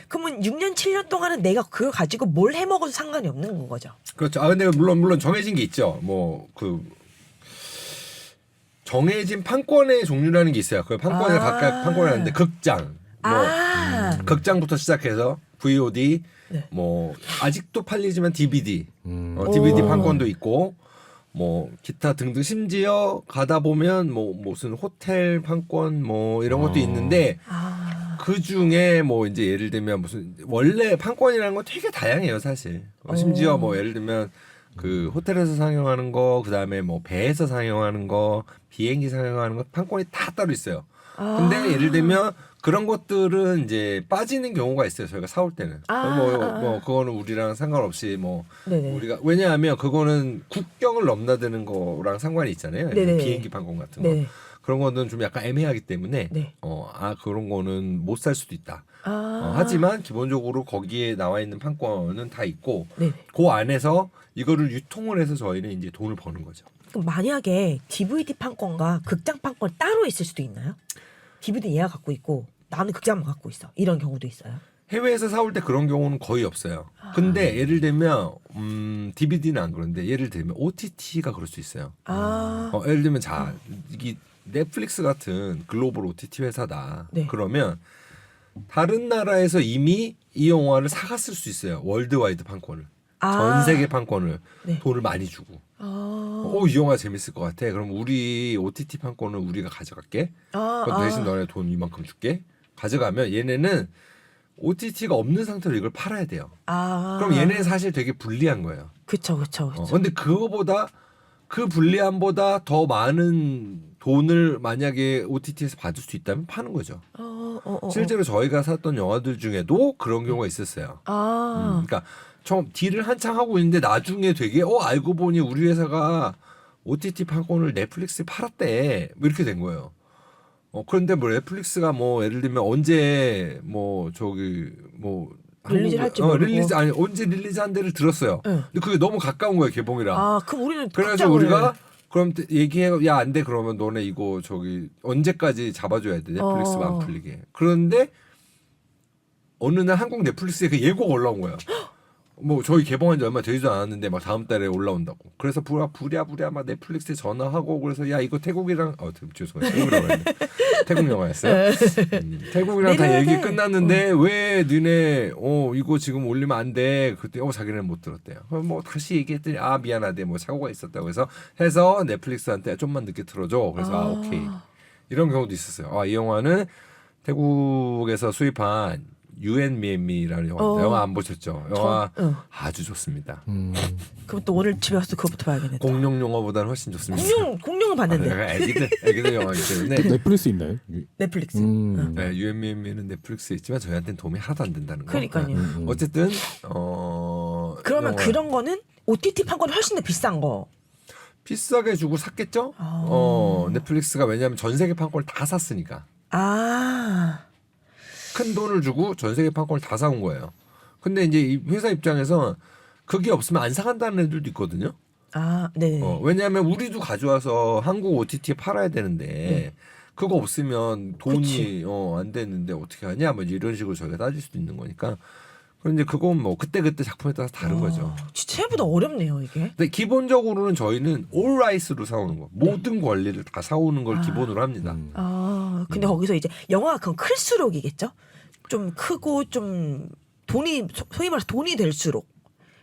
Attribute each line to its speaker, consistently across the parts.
Speaker 1: 그러면 6년 7년 동안은 내가 그걸 가지고 뭘 해먹어도 상관이 없는 거죠.
Speaker 2: 그렇죠. 아 근데 물론 정해진 게 있죠. 뭐 그 정해진 판권의 종류라는 게 있어요. 그 판권에 각각 판권이 하는데 극장, 뭐 극장부터 시작해서 VOD,
Speaker 1: 네.
Speaker 2: 뭐 아직도 팔리지만 DVD, DVD 판권도 있고. 뭐 기타 등등 심지어 가다 보면 뭐 무슨 호텔 판권 뭐 이런 것도 있는데 그 중에 뭐 이제 예를 들면 무슨 원래 판권이라는 건 되게 다양해요 사실. 심지어 뭐 예를 들면 그 호텔에서 상영하는 거 그다음에 뭐 배에서 상영하는 거 비행기 상영하는 거 판권이 다 따로 있어요. 근데 예를 들면 그런 것들은 이제 빠지는 경우가 있어요. 저희가 사올 때는. 뭐 그거는 우리랑 상관없이 뭐
Speaker 1: 네네.
Speaker 2: 우리가 왜냐하면 그거는 국경을 넘나드는 거랑 상관이 있잖아요.
Speaker 1: 네네.
Speaker 2: 비행기 판권 같은 거.
Speaker 1: 네.
Speaker 2: 그런 거는 좀 약간 애매하기 때문에
Speaker 1: 네.
Speaker 2: 그런 거는 못 살 수도 있다. 하지만 기본적으로 거기에 나와 있는 판권은 다 있고
Speaker 1: 네네.
Speaker 2: 그 안에서 이거를 유통을 해서 저희는 이제 돈을 버는 거죠.
Speaker 1: 그럼 만약에 DVD 판권과 극장 판권 따로 있을 수도 있나요? DVD 얘가 갖고 있고 나는 극장만 갖고 있어. 이런 경우도 있어요.
Speaker 2: 해외에서 사올 때 그런 경우는 거의 없어요. 근데 예를 들면 DVD는 안 그런데 예를 들면 OTT가 그럴 수 있어요. 예를 들면 이게 넷플릭스 같은 글로벌 OTT 회사다.
Speaker 1: 네.
Speaker 2: 그러면 다른 나라에서 이미 이 영화를 사갔을 수 있어요. 월드와이드 판권을. 전 세계 판권을
Speaker 1: 네.
Speaker 2: 돈을 많이 주고. 이 영화 재밌을 것 같아. 그럼 우리 OTT 판권은 우리가 가져갈게. 그럼 대신 너네 돈 이만큼 줄게. 가져가면 얘네는 OTT가 없는 상태로 이걸 팔아야 돼요. 그럼 얘네는 사실 되게 불리한 거예요.
Speaker 1: 그쵸.
Speaker 2: 근데 그거보다 그 불리함보다 더 많은 돈을 만약에 OTT에서 받을 수 있다면 파는 거죠. 실제로 저희가 샀던 영화들 중에도 그런 경우가 있었어요. 그러니까 처음 딜을 한창 하고 있는데 나중에 되게 알고 보니 우리 회사가 OTT 판권을 넷플릭스에 팔았대. 뭐 이렇게 된 거예요. 그런데 뭐 넷플릭스가 뭐 예를 들면 언제 뭐 저기 뭐
Speaker 1: 릴리즈를 할지 모르고
Speaker 2: 언제 릴리즈한 데를 들었어요.
Speaker 1: 네.
Speaker 2: 근데 그게 너무 가까운 거예요 개봉이랑.
Speaker 1: 그럼 우리는
Speaker 2: 그래서 우리가 그럼 얘기해 야 안 돼 그러면 너네 이거 저기 언제까지 잡아줘야 돼 넷플릭스가 안 풀리게. 그런데 어느 날 한국 넷플릭스에 그 예고가 올라온 거예요. 뭐 저희 개봉한 지 얼마 되지도 않았는데 막 다음 달에 올라온다고. 그래서 부랴부랴 막 넷플릭스에 전화하고 그래서 야 이거 태국이랑 죄송해요. 태국이라고 했네. 태국 영화였어요. 태국이랑 다 얘기 끝났는데 왜 니네 이거 지금 올리면 안 돼. 그때 자기는 못 들었대요. 그럼 뭐 다시 얘기했더니 미안하대 뭐 사고가 있었다고 해서 넷플릭스한테 좀만 늦게 틀어줘. 그래서 오케이. 이런 경우도 있었어요. 이 영화는 태국에서 수입한 유앤미앤미라는 영화인데 영화 안 보셨죠? 영화 아주 좋습니다.
Speaker 1: 그럼 또 오늘 집에 가서 그거부터 봐야겠네.
Speaker 2: 공룡 영화보다는 훨씬 좋습니다.
Speaker 1: 공룡은 봤는데.
Speaker 2: 애기들 영화이기 때문에.
Speaker 3: 넷플릭스 있나요?
Speaker 1: 넷플릭스.
Speaker 2: 네, 유앤미앤미는 넷플릭스에 있지만 저희한테는 도움이 하나도 안 된다는 거.
Speaker 1: 그러니까요.
Speaker 2: 어쨌든
Speaker 1: 그러면 그런 거는 OTT 판권이 훨씬 더 비싼 거.
Speaker 2: 비싸게 주고 샀겠죠? 넷플릭스가 왜냐하면 전 세계 판권을 다 샀으니까. 큰 돈을 주고 전 세계 판권을 다 사온 거예요. 근데 이제 이 회사 입장에서 그게 없으면 안 사간다는 애들도 있거든요.
Speaker 1: 네.
Speaker 2: 왜냐하면 우리도 가져와서 한국 OTT에 팔아야 되는데 그거 없으면 돈이 안 되는데 어떻게 하냐 뭐 이런 식으로 저희가 따질 수도 있는 거니까. 그런데 그건 뭐 그때 작품에 따라서 다른 거죠.
Speaker 1: 진짜 생각보다 어렵네요 이게.
Speaker 2: 근데 기본적으로는 저희는 all rights로 사오는 거, 모든 권리를 다 사오는 걸 기본으로 합니다.
Speaker 1: 근데 거기서 이제 영화가 그럼 클수록이겠죠? 좀 크고 좀 돈이 소위 말해서 돈이 될수록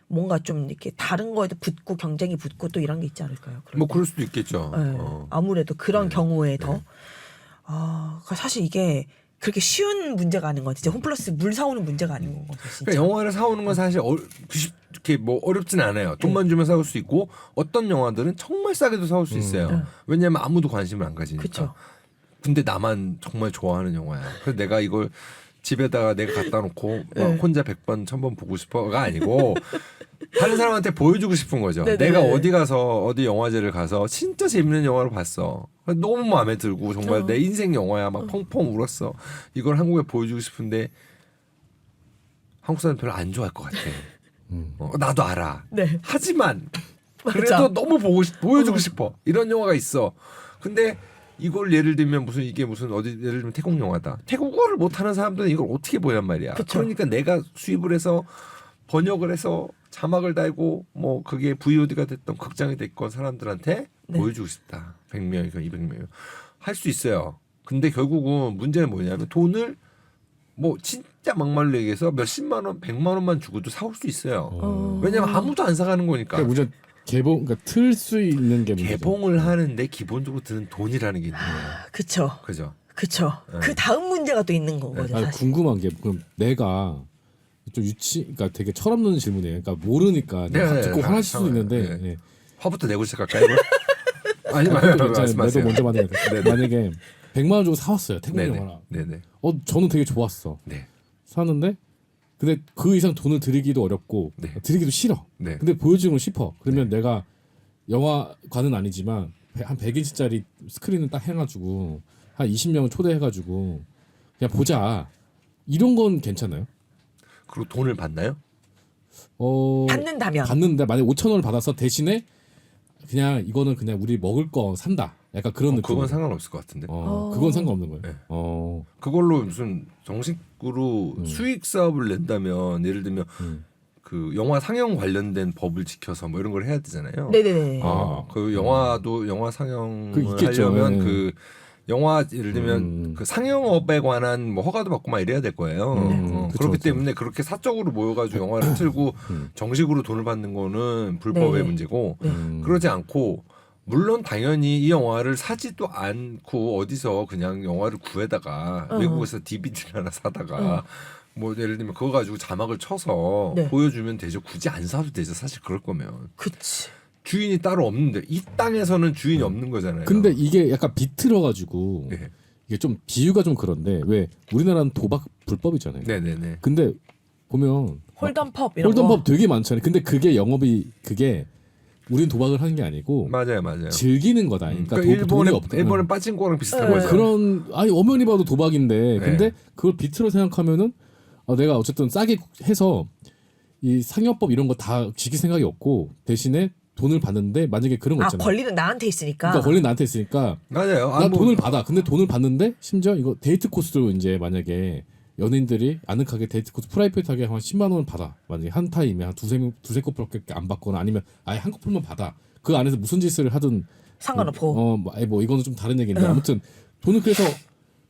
Speaker 1: 뭔가 좀 이렇게 다른 거에도 붙고 경쟁이 붙고 또 이런 게 있지 않을까요?
Speaker 2: 뭐 그럴 수도 있겠죠.
Speaker 1: 네. 아무래도 그런 경우에 더. 사실 이게 그렇게 쉬운 문제가 아닌 것 같아요. 홈플러스 물 사오는 문제가 아닌 것 같아요. 진짜.
Speaker 2: 그러니까 영화를 사오는 건 사실 이렇게 뭐 어렵진 않아요. 돈만 주면 사올 수 있고 어떤 영화들은 정말 싸게도 사올 수 있어요. 왜냐하면 아무도 관심을 안 가지니까.
Speaker 1: 그쵸.
Speaker 2: 근데 나만 정말 좋아하는 영화야. 그래서 내가 이걸 집에다가 내가 갖다 놓고 혼자 100번 1000번 보고 싶어가 아니고 다른 사람한테 보여주고 싶은 거죠. 내가 어디 영화제를 가서 진짜 재밌는 영화를 봤어. 너무 마음에 들고 정말 내 인생 영화야. 막 펑펑 울었어. 이걸 한국에 보여주고 싶은데 한국 사람 별로 안 좋아할 것 같아. 나도 알아.
Speaker 1: 네.
Speaker 2: 하지만 그래도 너무 보여주고 싶어. 이런 영화가 있어. 근데 이걸 예를 들면 무슨 이게 무슨 어디 예를 들면 태국 영화다. 태국어를 못하는 사람들은 이걸 어떻게 보냔 말이야.
Speaker 1: 그쵸.
Speaker 2: 그러니까 내가 수입을 해서 번역을 해서 자막을 달고 뭐 그게 VOD가 됐던 극장이 됐건 사람들한테
Speaker 1: 네.
Speaker 2: 보여주고 싶다. 100명이건 200명 할 수 있어요. 근데 결국은 문제는 뭐냐면 돈을 뭐 진짜 막말로 얘기해서 몇십만 원, 100만 원만 주고도 사올 수 있어요. 왜냐면 아무도 안 사가는 거니까.
Speaker 3: 그러니까 문제 개봉 그러니까 틀 수 있는 게 문제죠.
Speaker 2: 개봉을 하는데 기본적으로 드는 돈이라는 게 있는 거예요.
Speaker 1: 그쵸.
Speaker 2: 그죠?
Speaker 1: 그쵸.
Speaker 2: 네.
Speaker 1: 그 다음 문제가 또 있는 거거든요.
Speaker 3: 아니,
Speaker 1: 사실.
Speaker 3: 궁금한 게 그럼 내가 좀 그러니까 되게 철없는 질문이에요. 그러니까 모르니까 내가
Speaker 2: 네,
Speaker 3: 듣고
Speaker 2: 네,
Speaker 3: 화날 수도
Speaker 2: 네.
Speaker 3: 있는데
Speaker 2: 네.
Speaker 3: 예.
Speaker 2: 화부터 내고 시작할까요? 이거? 아니
Speaker 3: 그것도 괜찮아요.
Speaker 2: 말씀하세요.
Speaker 3: 내도 먼저 받는 거
Speaker 2: 네네.
Speaker 3: 만약에 100만 원 주고 사왔어요. 태국
Speaker 2: 네네.
Speaker 3: 영화랑.
Speaker 2: 네네.
Speaker 3: 저는 되게 좋았어.
Speaker 2: 네.
Speaker 3: 사는데 근데 그 이상 돈을 드리기도 어렵고
Speaker 2: 네.
Speaker 3: 드리기도 싫어.
Speaker 2: 네.
Speaker 3: 근데 보여주고 싶어. 그러면 내가 영화관은 아니지만 한 100인치짜리 스크린을 딱 해가지고 한 20명을 초대해가지고 그냥 보자. 이런 건 괜찮아요?
Speaker 2: 그리고 돈을 받나요?
Speaker 1: 받는다면.
Speaker 3: 받는데 만약 5천 원을 받아서 대신에 그냥 이거는 그냥 우리 먹을 거 산다. 약간 그런 느낌.
Speaker 2: 그건 상관없을 것 같은데.
Speaker 3: 그건 상관없는 거예요.
Speaker 2: 네. 그걸로 무슨 정식으로 수익 사업을 낸다면 예를 들면 그 영화 상영 관련된 법을 지켜서 뭐 이런 걸 해야 되잖아요.
Speaker 1: 네네네.
Speaker 2: 그 영화도 영화 상영을
Speaker 3: 그 있겠죠.
Speaker 2: 하려면
Speaker 3: 네.
Speaker 2: 그 영화 예를 들면 그 상영업에 관한 뭐 허가도 받고 막 이래야 될 거예요.
Speaker 3: 그쵸,
Speaker 2: 그렇기
Speaker 3: 그쵸.
Speaker 2: 때문에 그렇게 사적으로 모여가지고 영화를 틀고 정식으로 돈을 받는 거는 불법의
Speaker 1: 네.
Speaker 2: 문제고
Speaker 1: 네.
Speaker 2: 그러지 않고 물론 당연히 이 영화를 사지도 않고 어디서 그냥 영화를 구해다가 외국에서 DVD를 하나 사다가 뭐 예를 들면 그거 가지고 자막을 쳐서
Speaker 1: 네.
Speaker 2: 보여주면 되죠. 굳이 안 사도 되죠. 사실 그럴 거면.
Speaker 1: 그치.
Speaker 2: 주인이 따로 없는데 이 땅에서는 주인이 없는 거잖아요.
Speaker 3: 근데 이게 약간 비틀어가지고
Speaker 2: 네.
Speaker 3: 이게 좀 비유가 좀 그런데 왜 우리나라는 도박 불법이잖아요.
Speaker 2: 네네네.
Speaker 3: 근데 보면
Speaker 1: 홀덤펍 이런 거.
Speaker 3: 홀덤법 되게 많잖아요. 근데 그게 영업이 그게 우리는 도박을 하는 게 아니고
Speaker 2: 맞아요, 맞아요.
Speaker 3: 즐기는 거다. 그러니까
Speaker 2: 그러니까
Speaker 3: 돈이 없다.
Speaker 2: 일본의 빠진코랑 비슷한
Speaker 1: 네.
Speaker 2: 거죠.
Speaker 3: 그런 아니 엄연히 봐도 도박인데 근데
Speaker 2: 네.
Speaker 3: 그걸 비틀어 생각하면은 내가 어쨌든 싸게 해서 이 상여법 이런 거 다 지킬 생각이 없고 대신에 돈을 받는데 만약에 그런 거 있잖아요.
Speaker 1: 권리는 나한테 있으니까.
Speaker 3: 그러니까 권리 나한테 있으니까
Speaker 2: 맞아요.
Speaker 3: 난
Speaker 2: 뭐,
Speaker 3: 돈을 받아. 근데 돈을 받는데 심지어 이거 데이트 코스로 이제 만약에 연인들이 아늑하게 데이트 코스 프라이빗하게 한 10만 원을 받아. 만약에 한 타임에 한 두세 커플밖에 안 받거나 아니면 아예 한 커플만 받아. 그 안에서 무슨 짓을 하든
Speaker 1: 상관없고.
Speaker 3: 뭐 이거는 좀 다른 얘기인데 아무튼 돈을 그래서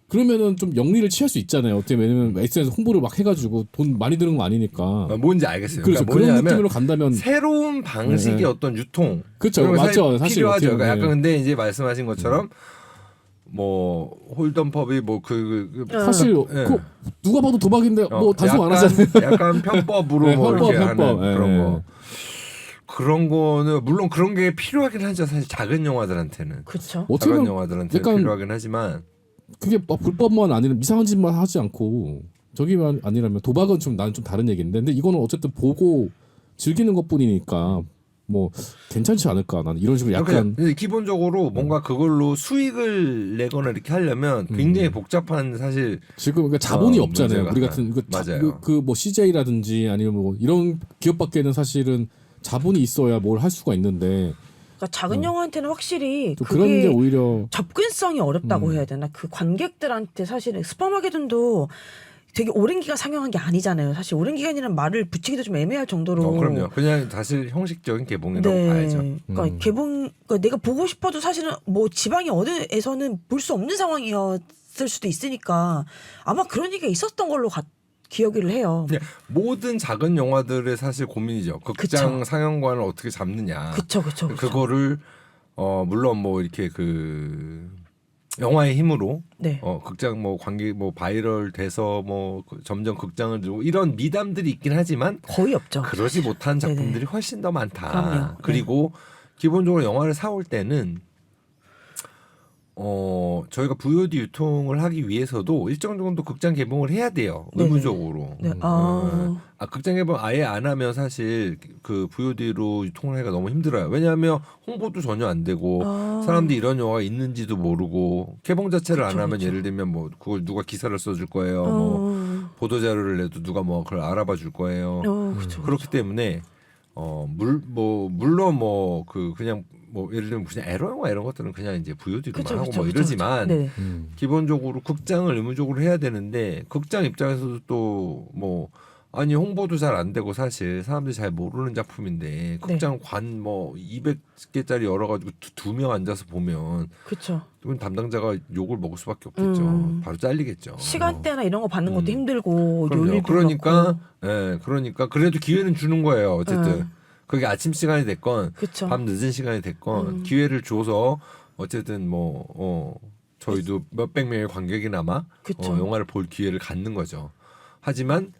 Speaker 3: 그러면은 좀 영리를 취할 수 있잖아요. 어떻게 왜냐면 SNS 홍보를 막 해가지고 돈 많이 드는 거 아니니까.
Speaker 2: 뭔지 알겠어요.
Speaker 3: 그래서
Speaker 2: 그러니까
Speaker 3: 그런
Speaker 2: 뭐냐면
Speaker 3: 느낌으로 간다면
Speaker 2: 새로운 방식의
Speaker 3: 네.
Speaker 2: 어떤 유통.
Speaker 3: 그쵸,
Speaker 2: 이런 거
Speaker 3: 맞죠. 사실
Speaker 2: 필요하죠.
Speaker 3: 어떻게
Speaker 2: 그러니까
Speaker 3: 보면.
Speaker 2: 약간 근데 이제 말씀하신 것처럼 뭐 홀덤펍이 뭐
Speaker 3: 사실
Speaker 2: 예.
Speaker 3: 그 누가 봐도 도박인데 뭐 단속 안 하잖아요.
Speaker 2: 약간 편법으로
Speaker 3: 네,
Speaker 2: 뭐
Speaker 3: 편법,
Speaker 2: 이렇게
Speaker 3: 편법.
Speaker 2: 하는 그런
Speaker 3: 예.
Speaker 2: 거. 그런 거는 물론 그런 게 필요하긴 하죠. 사실 작은 영화들한테는.
Speaker 1: 그렇죠.
Speaker 3: 어떻게
Speaker 2: 작은
Speaker 3: 보면
Speaker 2: 영화들한테
Speaker 3: 약간
Speaker 2: 필요하긴 하지만
Speaker 3: 그게 막 불법만 아니면 이상한 짓만 하지 않고 저기만 아니라면 도박은 좀 나는 좀 다른 얘기인데 근데 이거는 어쨌든 보고 즐기는 것뿐이니까 뭐 괜찮지 않을까 나는 이런 식으로 약간
Speaker 2: 근데 기본적으로 뭔가 그걸로 수익을 내거나 이렇게 하려면 굉장히 복잡한 사실
Speaker 3: 지금 그러니까 자본이 없잖아요.
Speaker 2: 문제가.
Speaker 3: 우리 같은
Speaker 2: 맞아요.
Speaker 3: 그뭐 CJ라든지 아니면 뭐 이런 기업밖에는 사실은 자본이 있어야 뭘 할 수가 있는데
Speaker 1: 그러니까 작은 영화한테는 확실히
Speaker 3: 좀 그런 게
Speaker 1: 그게
Speaker 3: 오히려
Speaker 1: 접근성이 어렵다고 해야 되나? 그 관객들한테 사실은 스파마게돈도 되게 오랜 기간 상영한 게 아니잖아요. 사실 오랜 기간이라는 말을 붙이기도 좀 애매할 정도로.
Speaker 2: 그럼요. 그냥 사실 형식적인 개봉이라고 봐야죠.
Speaker 1: 그러니까 그러니까 내가 보고 싶어도 사실은 뭐 지방의 어디에서는 볼 수 없는 상황이었을 수도 있으니까 아마 그런 얘기가 있었던 걸로 기억을 해요.
Speaker 2: 그냥 모든 작은 영화들의 사실 고민이죠. 극장
Speaker 1: 그쵸.
Speaker 2: 상영관을 어떻게 잡느냐.
Speaker 1: 그쵸.
Speaker 2: 그거를 물론 뭐 이렇게 그 영화의 힘으로
Speaker 1: 네.
Speaker 2: 극장 뭐 관객 뭐 바이럴 돼서 뭐 점점 극장을 들고 이런 미담들이 있긴 하지만
Speaker 1: 거의 없죠.
Speaker 2: 그러지 못한
Speaker 1: 네네.
Speaker 2: 작품들이 훨씬 더 많다.
Speaker 1: 그럼요.
Speaker 2: 그리고 기본적으로 영화를 사올 때는 저희가 VOD 유통을 하기 위해서도 일정 정도 극장 개봉을 해야 돼요.
Speaker 1: 네네.
Speaker 2: 의무적으로.
Speaker 1: 네.
Speaker 2: 극장 개봉 아예 안 하면 사실 그 VOD로 유통을 하기가 너무 힘들어요. 왜냐하면 홍보도 전혀 안 되고 사람들이 이런 영화가 있는지도 모르고 개봉 자체를 안 하면 예를 들면 뭐 그걸 누가 기사를 써줄 거예요. 뭐 보도 자료를 내도 누가 뭐 그걸 알아봐 줄 거예요.
Speaker 1: 그쵸.
Speaker 2: 그렇기 때문에 물론 뭐 그 그냥 뭐 예를 들면 무슨 에러 영화 이런 것들은 그냥 이제 VOD로만
Speaker 1: 그쵸,
Speaker 2: 하고
Speaker 1: 그쵸,
Speaker 2: 뭐
Speaker 1: 그쵸,
Speaker 2: 이러지만
Speaker 1: 네.
Speaker 2: 기본적으로 극장을 의무적으로 해야 되는데 극장 입장에서도 또 뭐 아니 홍보도 잘 안 되고 사실 사람들이 잘 모르는 작품인데 극장 관 뭐 200개짜리 열어가지고 두 명 앉아서 보면
Speaker 1: 그렇죠.
Speaker 2: 그건 담당자가 욕을 먹을 수밖에 없겠죠. 바로 잘리겠죠.
Speaker 1: 시간대나 이런 거 받는 것도 힘들고
Speaker 2: 그럼요.
Speaker 1: 요일도
Speaker 2: 그러니까
Speaker 1: 그렇고.
Speaker 2: 그러니까 그래도 기회는 주는 거예요. 어쨌든 그게 아침 시간이 됐건
Speaker 1: 그쵸.
Speaker 2: 밤 늦은 시간이 됐건 기회를 줘서 어쨌든 뭐 저희도 몇백 명의 관객이나마
Speaker 1: 그쵸.
Speaker 2: 영화를 볼 기회를 갖는 거죠. 하지만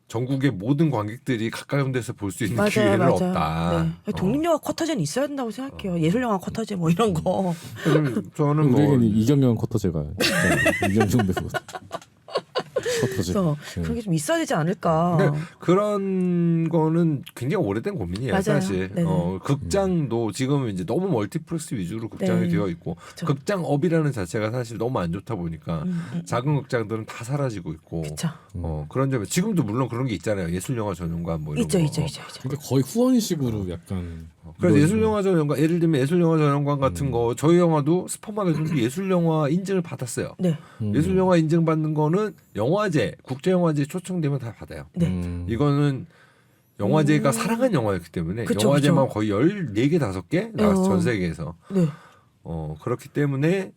Speaker 2: 전국의 모든 관객들이 가까운 데서 볼 수 있는 기회는 없다.
Speaker 1: 네. 독립영화 쿼터제는 있어야 된다고 생각해요. 예술영화 쿼터제 뭐 이런 거.
Speaker 2: 저는 뭐
Speaker 3: 우리에게는 이경영 쿼터제가 이경영 배우 쿼터제.
Speaker 1: 그래서 그런 게 좀 있어야 되지 않을까.
Speaker 2: 근데 그런 거는 굉장히 오래된 고민이에요.
Speaker 1: 맞아요.
Speaker 2: 사실
Speaker 1: 네네.
Speaker 2: 극장도 지금은 이제 너무 멀티플렉스 위주로 극장이
Speaker 1: 네.
Speaker 2: 되어 있고
Speaker 1: 그쵸.
Speaker 2: 극장업이라는 자체가 사실 너무 안 좋다 보니까 작은 극장들은 다 사라지고 있고
Speaker 1: 그쵸.
Speaker 2: 그런 점에 지금도 물론 그런 게 있잖아요. 예술영화 전용관 뭐 이런
Speaker 1: 있죠,
Speaker 2: 거.
Speaker 1: 있죠.
Speaker 3: 그러니까 거의 후원식으로 약간.
Speaker 2: 그래서
Speaker 3: 이런-
Speaker 2: 예술영화 전용관 예를 들면 예술영화 전용관 같은 거 저희 영화도 스포마게돈도 예술영화 인증을 받았어요.
Speaker 1: 네.
Speaker 2: 예술영화 인증 받는 거는 영화제 국제영화제 초청되면 다 받아요.
Speaker 1: 네.
Speaker 2: 이거는 영화제가 사랑한 영화였기 때문에
Speaker 1: 그쵸,
Speaker 2: 영화제만
Speaker 1: 그쵸.
Speaker 2: 거의 14개 5개 나왔어 전 세계에서.
Speaker 1: 네.
Speaker 2: 그렇기 때문에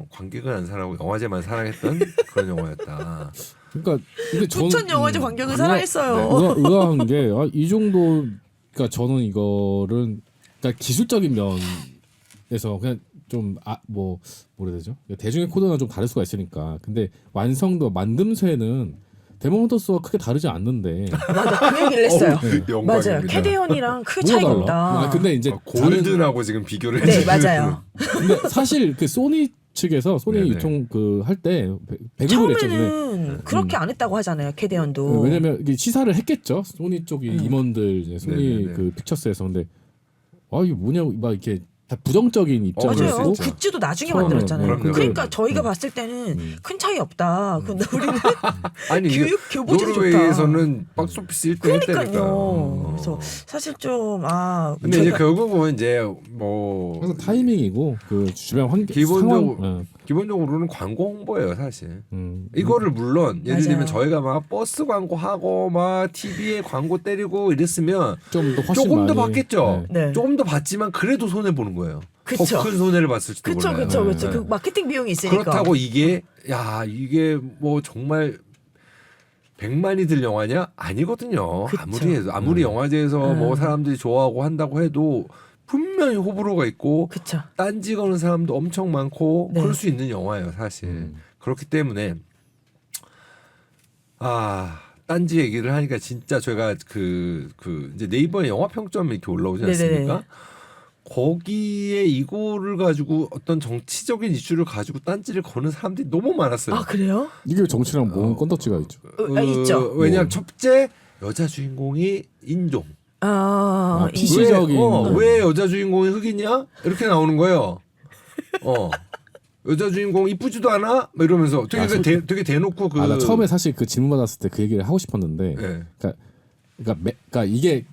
Speaker 2: 관객은 안 사랑하고 영화제만 사랑했던 그런 영화였다.
Speaker 3: 그러니까 근데 저는
Speaker 1: 부천 영화제 관객을
Speaker 2: 네.
Speaker 1: 사랑했어요.
Speaker 3: 의아한 게 이 정도 그러니까 저는 이거를 그러니까 기술적인 면에서 그냥 좀 뭐라 해야 되죠? 대중의 코드가 좀 다를 수가 있으니까. 근데 완성도 만듦새는 데모헌터스와 크게 다르지 않는데
Speaker 1: 맞아, 그 얘기를 했어요.
Speaker 2: 영광입니다.
Speaker 1: 맞아요. 캐데언이랑 크게
Speaker 3: 뭐가
Speaker 1: 차이가
Speaker 3: 달라?
Speaker 1: 없다.
Speaker 3: 근데 이제
Speaker 2: 골든하고 지금 비교를
Speaker 1: 네,
Speaker 2: 해주시는
Speaker 1: 맞아요.
Speaker 3: 근데 사실 그 소니 측에서 소니
Speaker 2: 네네.
Speaker 3: 유통 그 할 때 배급을 했죠. 근데
Speaker 1: 처음에는 그렇게 안 했다고 하잖아요. 캐데언도.
Speaker 3: 왜냐면 이게 시사를 했겠죠. 소니 쪽이 임원들 이제 소니
Speaker 2: 네네네.
Speaker 3: 그 픽처스에서 근데 이게 뭐냐 막 이렇게 다 부정적인 입장을
Speaker 2: 그럴
Speaker 1: 맞아요.
Speaker 2: 수 있죠.
Speaker 1: 굿즈도 나중에
Speaker 3: 처음에,
Speaker 1: 만들었잖아요.
Speaker 2: 그럼요.
Speaker 1: 그러니까
Speaker 2: 그럼요.
Speaker 1: 저희가 봤을 때는 큰 차이 없다. 근데 우리는
Speaker 2: 아니
Speaker 1: 교보질이 좋다.
Speaker 2: 노르웨이에서는 박스오피스 1등 했다니까.
Speaker 1: 그러니까요. 그래서 사실 좀
Speaker 2: 근데 이제 결국은 이제 뭐
Speaker 3: 그래서 타이밍이고 그 주변 환경
Speaker 2: 기본적으로 기본적으로는 광고 홍보예요 사실. 이거를 물론 예를
Speaker 1: 맞아요.
Speaker 2: 들면 저희가 막 버스 광고 하고 막 TV에 광고 때리고 이랬으면
Speaker 3: 좀더 훨씬
Speaker 2: 조금 더
Speaker 3: 많이,
Speaker 2: 받겠죠.
Speaker 1: 네.
Speaker 2: 조금 더 받지만 그래도 손해 보는 거예요.
Speaker 1: 그쵸.
Speaker 2: 더 큰 손해를 봤을지도
Speaker 1: 그쵸,
Speaker 2: 몰라요.
Speaker 1: 그쵸, 그쵸.
Speaker 2: 네.
Speaker 1: 그 마케팅 비용이 있으니까.
Speaker 2: 그렇다고 이게 뭐 정말 100만이 들 영화냐? 아니거든요.
Speaker 1: 그쵸.
Speaker 2: 아무리 해도 아무리 영화제에서 뭐 사람들이 좋아하고 한다고 해도 분명히 호불호가 있고
Speaker 1: 그쵸.
Speaker 2: 딴지 거는 사람도 엄청 많고
Speaker 1: 네.
Speaker 2: 그럴 수 있는 영화예요, 사실. 그렇기 때문에 딴지 얘기를 하니까 진짜 제가 그 이제 네이버에 영화 평점이 이렇게 올라오지 않습니까?
Speaker 1: 네네네.
Speaker 2: 거기에 이거를 가지고 어떤 정치적인 이슈를 가지고 딴지를 거는 사람들이 너무 많았어요.
Speaker 1: 아 그래요?
Speaker 3: 이게 정치랑 뭔 건덕지가 있죠.
Speaker 1: 있죠.
Speaker 2: 왜냐하면 첫째 여자 주인공이 인종.
Speaker 3: PC적인
Speaker 2: 왜 여자 주인공이 흑이냐? 이렇게 나오는 거예요. 여자 주인공 이쁘지도 않아? 막 이러면서 되게 대놓고
Speaker 3: 나 처음에 사실 그 질문 받았을 때 그 얘기를 하고 싶었는데
Speaker 2: 네.
Speaker 3: 그러니까 이게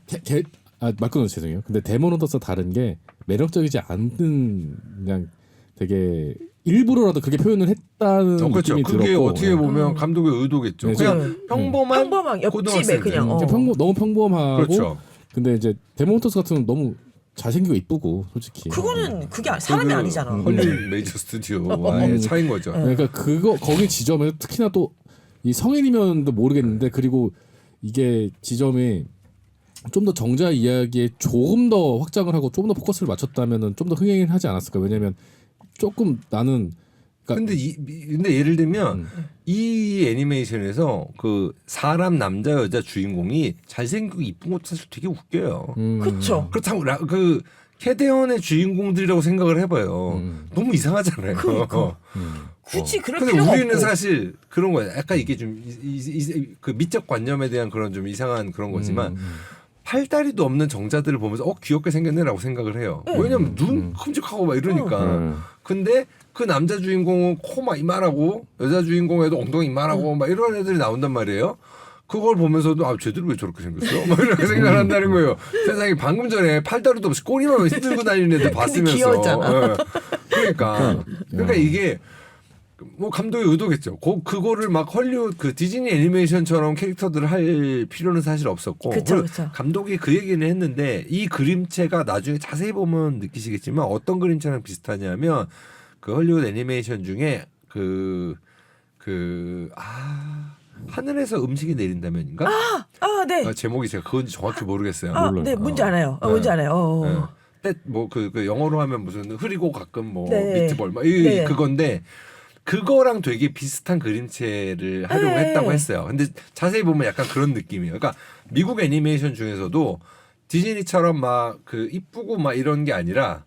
Speaker 3: 말 끊어서 죄송해요. 근데 데모노더스 다른 게 매력적이지 않는 그냥 되게 일부러라도 그렇게 표현을 했다는
Speaker 2: 그렇죠.
Speaker 3: 느낌이
Speaker 2: 그게
Speaker 3: 들었고
Speaker 2: 어떻게 보면 감독의 의도겠죠.
Speaker 3: 네,
Speaker 2: 그냥 평범한
Speaker 1: 옆집에
Speaker 2: 고등학생들.
Speaker 1: 그냥
Speaker 3: 너무 평범하고
Speaker 2: 그렇죠.
Speaker 3: 근데 이제 데모노더스 같은 건 너무 잘생기고 이쁘고 솔직히
Speaker 1: 그거는 그게 사람이 아니잖아.
Speaker 2: 헐리우드 메이저 스튜디오와의 차이인 거죠.
Speaker 3: 그러니까 거기 지점에서 특히나 또 이 성인이면도 모르겠는데 그리고 이게 지점이 좀 더 정자 이야기에 조금 더 확장을 하고 좀 더 포커스를 맞췄다면은 좀 더 흥행을 하지 않았을까? 왜냐면 조금 나는
Speaker 2: 근데 예를 들면 이 애니메이션에서 그 사람 남자 여자 주인공이 잘생기고 이쁜 것도 사실 되게 웃겨요.
Speaker 1: 그쵸.
Speaker 2: 그렇다고 그 캐데언의 주인공들이라고 생각을 해봐요. 너무 이상하잖아요.
Speaker 1: 그러니까. 굳이 그럴
Speaker 2: 근데
Speaker 1: 필요가
Speaker 2: 우리는
Speaker 1: 없고.
Speaker 2: 사실 그런 거예요. 약간 이게 좀 그 미적 관념에 대한 그런 좀 이상한 그런 거지만 팔다리도 없는 정자들을 보면서 귀엽게 생겼네라고 생각을 해요. 왜냐면 눈 큼직하고 막 이러니까. 근데 그 남자 주인공은 코 막 이만하고 여자 주인공에도 엉덩이 이만하고 막 이런 애들이 나온단 말이에요. 그걸 보면서도 아 쟤들 왜 저렇게 생겼어? 막 이렇게 생각을 한다는 거예요. 세상에 방금 전에 팔다리도 없이 꼬리만 흔들고 다니는 애들 봤으면서.
Speaker 1: 귀여웠잖아.
Speaker 2: 예. 그러니까 이게 뭐 감독의 의도겠죠. 그거를 막 헐리우드 그 디즈니 애니메이션처럼 캐릭터들을 할 필요는 사실 없었고.
Speaker 1: 그쵸, 그쵸.
Speaker 2: 감독이 그 얘기는 했는데 이 그림체가 나중에 자세히 보면 느끼시겠지만 어떤 그림체랑 비슷하냐면 그 헐리우드 애니메이션 중에 하늘에서 음식이 내린다면인가?
Speaker 1: 네.
Speaker 2: 제목이 제가 그건지 정확히 모르겠어요.
Speaker 3: 몰라요.
Speaker 1: 네, 뭔지 알아요. 뭔지 알아요.
Speaker 2: 그 영어로 하면 무슨 흐리고 가끔 뭐
Speaker 1: 네.
Speaker 2: 미트볼 막
Speaker 1: 네.
Speaker 2: 그건데 그거랑 되게 비슷한 그림체를 하려고
Speaker 1: 네.
Speaker 2: 했다고 했어요. 근데 자세히 보면 약간 그런 느낌이에요. 그러니까 미국 애니메이션 중에서도 디즈니처럼 막 그 이쁘고 막 이런 게 아니라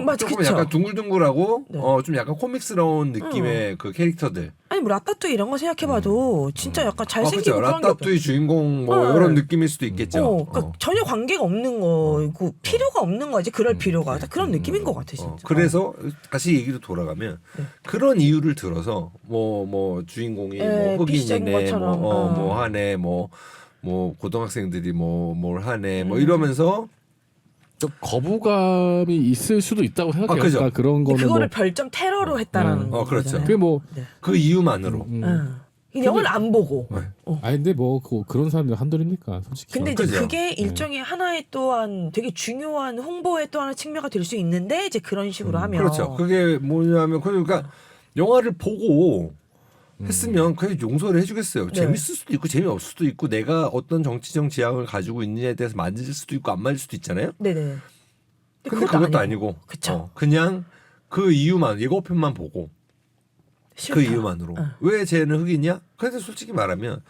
Speaker 1: 맞아,
Speaker 2: 조금
Speaker 1: 그쵸.
Speaker 2: 약간 둥글둥글하고
Speaker 1: 네.
Speaker 2: 좀 약간 코믹스러운 느낌의 그 캐릭터들.
Speaker 1: 아니 뭐 라따뚜이 이런 거 생각해봐도 진짜 약간 잘생기고
Speaker 2: 그렇죠.
Speaker 1: 그런 게
Speaker 2: 라따뚜이 주인공 뭐
Speaker 1: 네.
Speaker 2: 이런 느낌일 수도 있겠죠.
Speaker 1: 그러니까 전혀 관계가 없는 거고 필요가 없는 거지 그럴 필요가 딱 그런 느낌인 것 같아 진짜.
Speaker 2: 그래서 다시 얘기로 돌아가면
Speaker 1: 네.
Speaker 2: 그런 이유를 들어서 뭐 주인공이
Speaker 1: 네,
Speaker 2: 뭐
Speaker 1: 비슷한
Speaker 2: 흑인이네
Speaker 1: 것처럼.
Speaker 2: 뭐 하네 뭐 고등학생들이 뭘 하네 뭐
Speaker 1: 음.
Speaker 2: 이러면서
Speaker 3: 좀 거부감이 있을 수도 있다고 생각해요.
Speaker 2: 그죠.
Speaker 3: 그러니까 그런
Speaker 1: 근데
Speaker 3: 거는
Speaker 1: 그거를
Speaker 3: 뭐
Speaker 1: 별점 테러로 했다라는 거.
Speaker 2: 그렇죠.
Speaker 3: 그게 뭐
Speaker 1: 네.
Speaker 2: 그 이유만으로
Speaker 1: 이 영화를 안 보고.
Speaker 3: 아니 근데 뭐 그런 사람들 한둘입니까 솔직히.
Speaker 1: 근데 이제
Speaker 2: 그죠.
Speaker 1: 그게 일종의 하나의 또한 되게 중요한 홍보의 또 하나의 측면가 될 수 있는데 이제 그런 식으로 하면
Speaker 2: 그렇죠. 그게 뭐냐면 그러니까 영화를 보고 했으면 그냥 용서를 해주겠어요.
Speaker 1: 네.
Speaker 2: 재밌을 수도 있고 재미없을 수도 있고 내가 어떤 정치적 지향을 가지고 있느냐에 대해서 맞을 수도 있고 안 맞을 수도 있잖아요.
Speaker 1: 네네.
Speaker 2: 근데 그것도 아니고
Speaker 1: 그쵸.
Speaker 2: 그냥 그 이유만 예고편만 보고
Speaker 1: 싫다.
Speaker 2: 그 이유만으로 왜 쟤는 흑인이야? 근데 솔직히 말하면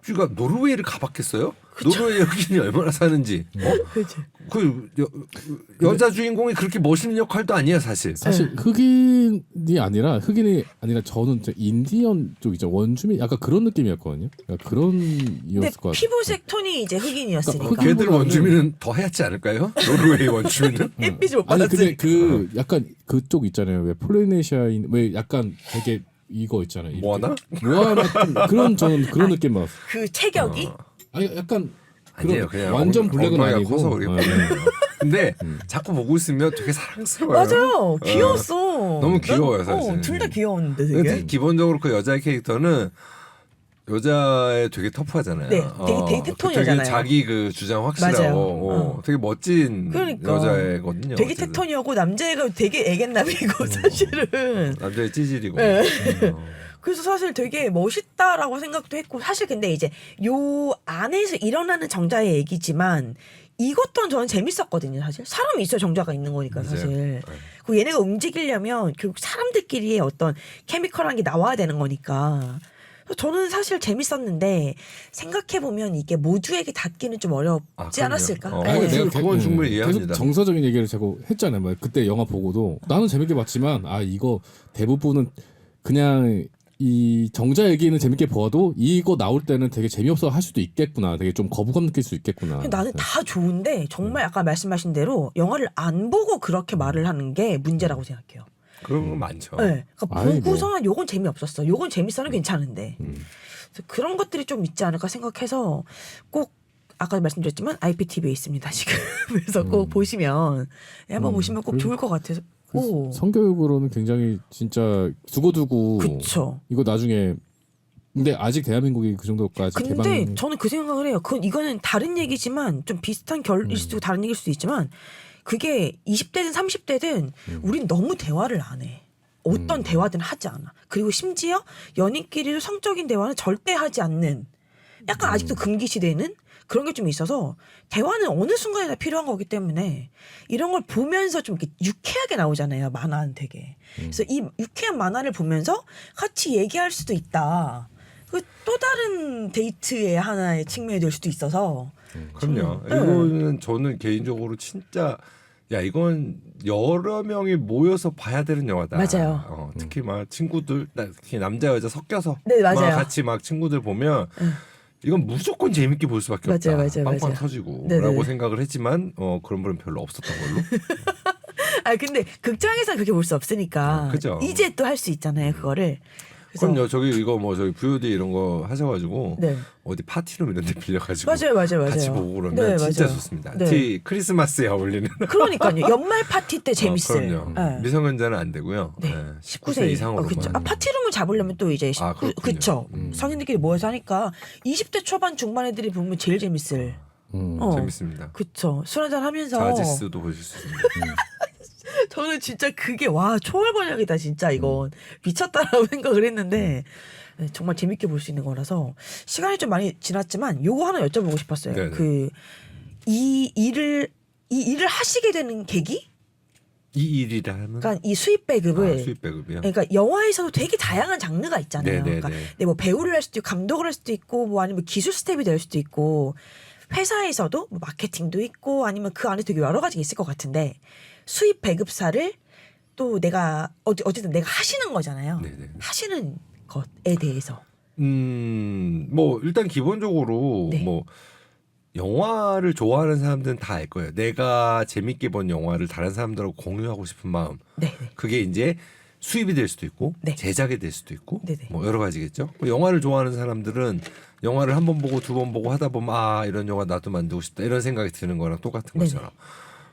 Speaker 2: 쥐가 노르웨이를 가봤겠어요? 노르웨이 흑인이 얼마나 사는지
Speaker 1: 그치.
Speaker 2: 그 여자 주인공이 그렇게 멋있는 역할도 아니에요 사실.
Speaker 3: 사실 흑인이 아니라 저는 저 인디언 쪽이죠 원주민 약간 그런 느낌이었거든요. 그러니까 그런
Speaker 1: 근데
Speaker 3: 이었을 것 같아요.
Speaker 1: 피부색 톤이 이제 흑인이었으니까.
Speaker 3: 그러니까
Speaker 2: 걔들 원주민은 더 하얗지 않을까요? 노르웨이 원주민은?
Speaker 1: 햇빛을 못
Speaker 3: 아니 근데
Speaker 1: 받았으니까.
Speaker 3: 그 약간 그쪽 있잖아요. 왜 폴리네시아인 왜 약간 되게 이거 있잖아요. 이렇게.
Speaker 2: 뭐하나?
Speaker 3: 그런 저는 그런 느낌 받았어요.
Speaker 1: 그 체격이
Speaker 3: 아니 약간
Speaker 2: 아니에요,
Speaker 3: 그런
Speaker 2: 그냥
Speaker 3: 완전 블랙은
Speaker 2: 엉덩이가
Speaker 3: 아니고.
Speaker 2: 커서 그렇게
Speaker 3: 네.
Speaker 2: 보여요. 근데 자꾸 보고 있으면 되게 사랑스러워요.
Speaker 1: 맞아요. 귀여웠어.
Speaker 2: 너무 귀여워요, 사실.
Speaker 1: 둘 다 귀여웠는데
Speaker 2: 근데
Speaker 1: 되게.
Speaker 2: 되게 기본적으로 그 여자의 캐릭터는 여자애 되게 터프하잖아요.
Speaker 1: 네, 되게 데이트 톤이잖아요.
Speaker 2: 되게 자기 그 주장 확실하고
Speaker 1: 맞아요.
Speaker 2: 되게 멋진
Speaker 1: 그러니까.
Speaker 2: 여자애거든요.
Speaker 1: 되게
Speaker 2: 어쨌든.
Speaker 1: 테톤이었고 남자애가 되게 애견남이고 사실은.
Speaker 2: 남자애 찌질이고.
Speaker 1: 네. 그래서 사실 되게 멋있다라고 생각도 했고 사실 근데 이제 요 안에서 일어나는 정자의 얘기지만 이것 또한 저는 재밌었거든요 사실 사람이 있어야 정자가 있는 거니까
Speaker 2: 맞아요.
Speaker 1: 사실 그 얘네가 움직이려면 결국 사람들끼리의 어떤 케미컬한 게 나와야 되는 거니까 저는 사실 재밌었는데 생각해보면 이게 모두에게 닿기는 좀 어렵지
Speaker 2: 그럼요.
Speaker 1: 않았을까.
Speaker 2: 아니,
Speaker 1: 네.
Speaker 2: 내가 그건 충분히 이해합니다.
Speaker 3: 계속 정서적인 얘기를 자꾸 했잖아요. 뭐 그때 영화 보고도 나는 재밌게 봤지만 이거 대부분은 그냥 이 정자 얘기는 재밌게 보아도 이거 나올 때는 되게 재미없어 할 수도 있겠구나. 되게 좀 거부감 느낄 수 있겠구나.
Speaker 1: 나는 다 좋은데 정말 아까 말씀하신 대로 영화를 안 보고 그렇게 말을 하는 게 문제라고 생각해요.
Speaker 2: 그런 건 많죠.
Speaker 1: 네. 그러니까
Speaker 3: 아이,
Speaker 1: 보고서는 요건 재미없었어. 요건 재밌어는 괜찮은데. 그래서 그런 것들이 좀 있지 않을까 생각해서 꼭 아까 말씀드렸지만 IPTV에 있습니다 지금. 그래서 꼭 보시면 한번 보시면 꼭 좋을 것 같아서. 오.
Speaker 3: 성교육으로는 굉장히 진짜 두고두고
Speaker 1: 그쵸.
Speaker 3: 이거 나중에 근데 아직 대한민국이 그 정도까지
Speaker 1: 근데
Speaker 3: 개방
Speaker 1: 저는 그 생각을 해요. 이거는 다른 얘기지만 좀 비슷한 결일 수도 있고 다른 얘기일 수도 있지만 그게 20대든 30대든 우린 너무 대화를 안 해. 어떤 대화든 하지 않아. 그리고 심지어 연인끼리도 성적인 대화는 절대 하지 않는 약간 아직도 금기 시대는 그런 게 좀 있어서 대화는 어느 순간에나 필요한 거기 때문에 이런 걸 보면서 좀 이렇게 유쾌하게 나오잖아요. 만화는 되게. 그래서 이 유쾌한 만화를 보면서 같이 얘기할 수도 있다. 그 또 다른 데이트의 하나의 측면이 될 수도 있어서.
Speaker 2: 그럼요.
Speaker 1: 네.
Speaker 2: 이거는 저는 개인적으로 진짜 이건 여러 명이 모여서 봐야 되는 영화다.
Speaker 1: 맞아요.
Speaker 2: 특히 막 친구들, 특히 남자 여자 섞여서
Speaker 1: 네, 맞아요.
Speaker 2: 막 같이 막 친구들 보면 이건 무조건 재밌게 볼 수밖에 없다.
Speaker 1: 맞아요.
Speaker 2: 빵빵
Speaker 1: 맞아요.
Speaker 2: 터지고
Speaker 1: 네네.
Speaker 2: 라고 생각을 했지만 그런 분은 별로 없었던 걸로.
Speaker 1: 근데 극장에서 그렇게 볼 수 없으니까
Speaker 2: 그죠.
Speaker 1: 이제 또 할 수 있잖아요. 그거를. 그래서
Speaker 2: 그럼요. 저기 이거 뭐 저기 VOD 이런 거 하셔가지고
Speaker 1: 네.
Speaker 2: 어디 파티룸 이런 데 빌려가지고
Speaker 1: 맞아요.
Speaker 2: 같이 보고 그러면
Speaker 1: 네,
Speaker 2: 진짜
Speaker 1: 맞아요.
Speaker 2: 좋습니다.
Speaker 1: 네.
Speaker 2: 특히 크리스마스에 어울리는.
Speaker 1: 그러니까요. 연말 파티 때 재밌어요.
Speaker 2: 그럼요.
Speaker 1: 네.
Speaker 2: 미성년자는 안 되고요.
Speaker 1: 네.
Speaker 2: 19세 이상으로만.
Speaker 1: 그쵸. 파티룸을 잡으려면 또 이제
Speaker 2: 아, 그렇군요.
Speaker 1: 그쵸. 성인들끼리 모여서 하니까 20대 초반 중반 애들이 보면 제일 재밌을.
Speaker 2: 재밌습니다.
Speaker 1: 그쵸. 술 한잔 하면서.
Speaker 2: 자지스도 보실 수 있습니다.
Speaker 1: 저는 진짜 그게 와 초월 번역이다 진짜 이건 미쳤다라고 생각을 했는데 네, 정말 재밌게 볼 수 있는 거라서 시간이 좀 많이 지났지만 요거 하나 여쭤보고 싶었어요.
Speaker 2: 네네.
Speaker 1: 그 이 일을 하시게 되는 계기?
Speaker 2: 이 일이라 하면
Speaker 1: 그러니까 이 수입 배급을
Speaker 2: 수입 배급이요.
Speaker 1: 그러니까 영화에서도 되게 다양한 장르가 있잖아요.
Speaker 2: 네네네.
Speaker 1: 그러니까 뭐 배우를 할 수도 있고 감독을 할 수도 있고 뭐 아니면 기술 스텝이 될 수도 있고 회사에서도 뭐 마케팅도 있고 아니면 그 안에 되게 여러 가지가 있을 것 같은데 수입 배급사를 또 내가 어쨌든 내가 하시는 거잖아요.
Speaker 2: 네네.
Speaker 1: 하시는 것에 대해서
Speaker 2: 뭐 일단 기본적으로
Speaker 1: 네.
Speaker 2: 뭐 영화를 좋아하는 사람들은 다 알 거예요. 내가 재밌게 본 영화를 다른 사람들하고 공유하고 싶은 마음.
Speaker 1: 네.
Speaker 2: 그게 이제 수입이 될 수도 있고
Speaker 1: 네.
Speaker 2: 제작이 될 수도 있고
Speaker 1: 네네.
Speaker 2: 뭐 여러 가지겠죠. 영화를 좋아하는 사람들은 영화를 한 번 보고 두 번 보고 하다 보면 아 이런 영화 나도 만들고 싶다 이런 생각이 드는 거랑 똑같은
Speaker 1: 네네.
Speaker 2: 것처럼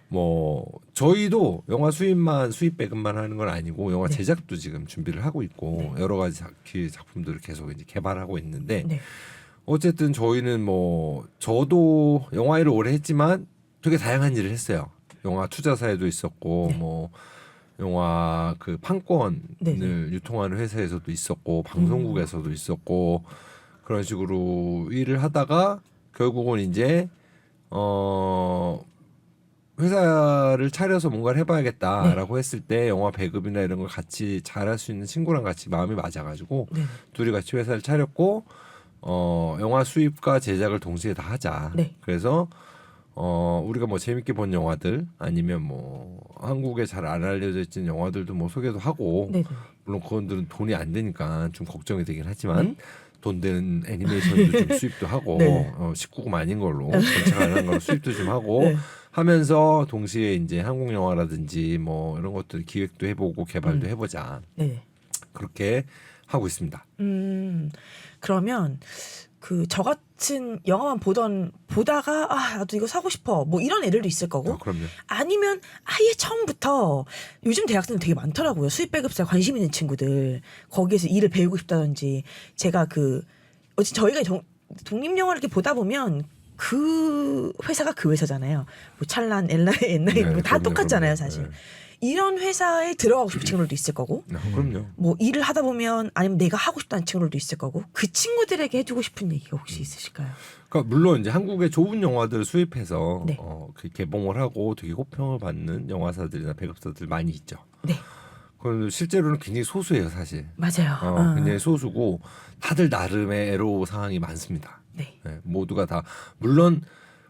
Speaker 2: 뭐 저희도 영화 수입 배급만 하는 건 아니고 영화
Speaker 1: 네.
Speaker 2: 제작도 지금 준비를 하고 있고
Speaker 1: 네.
Speaker 2: 여러 가지 작품들을 계속 이제 개발하고 있는데
Speaker 1: 네.
Speaker 2: 어쨌든 저희는 뭐 저도 영화 일을 오래 했지만 되게 다양한 일을 했어요. 영화 투자사에도 있었고
Speaker 1: 네.
Speaker 2: 뭐 영화 그 판권을
Speaker 1: 네네.
Speaker 2: 유통하는 회사에서도 있었고 방송국에서도 있었고 그런 식으로 일을 하다가 결국은 이제 회사를 차려서 뭔가를 해봐야겠다라고 했을 때 영화 배급이나 이런 걸 같이 잘할 수 있는 친구랑 같이 마음이 맞아가지고
Speaker 1: 네.
Speaker 2: 둘이 같이 회사를 차렸고 영화 수입과 제작을 동시에 다 하자.
Speaker 1: 네.
Speaker 2: 그래서 우리가 뭐 재밌게 본 영화들 아니면 뭐 한국에 잘 안 알려져 있는 영화들도 뭐 소개도 하고
Speaker 1: 네.
Speaker 2: 물론 그건들은 돈이 안 되니까 좀 걱정이 되긴 하지만
Speaker 1: 네.
Speaker 2: 돈 되는 애니메이션도 좀 수입도 하고
Speaker 1: 네.
Speaker 2: 19금 아닌 걸로 전체가 아닌 걸로 수입도 좀 하고
Speaker 1: 네.
Speaker 2: 하면서 동시에 이제 한국 영화라든지 뭐 이런 것들 기획도 해보고 개발도 해보자
Speaker 1: 네.
Speaker 2: 그렇게 하고 있습니다.
Speaker 1: 그러면 그 저 같은 영화만 보다가 아 나도 이거 사고 싶어 뭐 이런 애들도 있을 거고
Speaker 2: 그럼요.
Speaker 1: 아니면 아예 처음부터 요즘 대학생들 되게 많더라고요. 수입 배급사에 관심 있는 친구들 거기에서 일을 배우고 싶다든지 제가 어쨌든 저희가 독립영화를 이렇게 보다 보면 그 회사가 그 회사잖아요. 뭐 찰난, 엔라인 뭐 다
Speaker 2: 그럼요,
Speaker 1: 똑같잖아요,
Speaker 2: 그럼요.
Speaker 1: 사실.
Speaker 2: 네.
Speaker 1: 이런 회사에 들어가고 싶은 친구들도 있을 거고
Speaker 2: 그럼요.
Speaker 1: 뭐 일을 하다 보면 아니면 내가 하고 싶다는 친구들도 있을 거고 그 친구들에게 해주고 싶은 얘기가 혹시 있으실까요?
Speaker 2: 그러니까 물론 이제 한국의 좋은 영화들을 수입해서
Speaker 1: 네.
Speaker 2: 그 개봉을 하고 되게 호평을 받는 영화사들이나 배급사들 많이 있죠.
Speaker 1: 네,
Speaker 2: 그건 실제로는 굉장히 소수예요, 사실.
Speaker 1: 맞아요.
Speaker 2: 굉장히 소수고 다들 나름의 애로 사항이 많습니다.
Speaker 1: 네,
Speaker 2: 네, 모두가 다 물론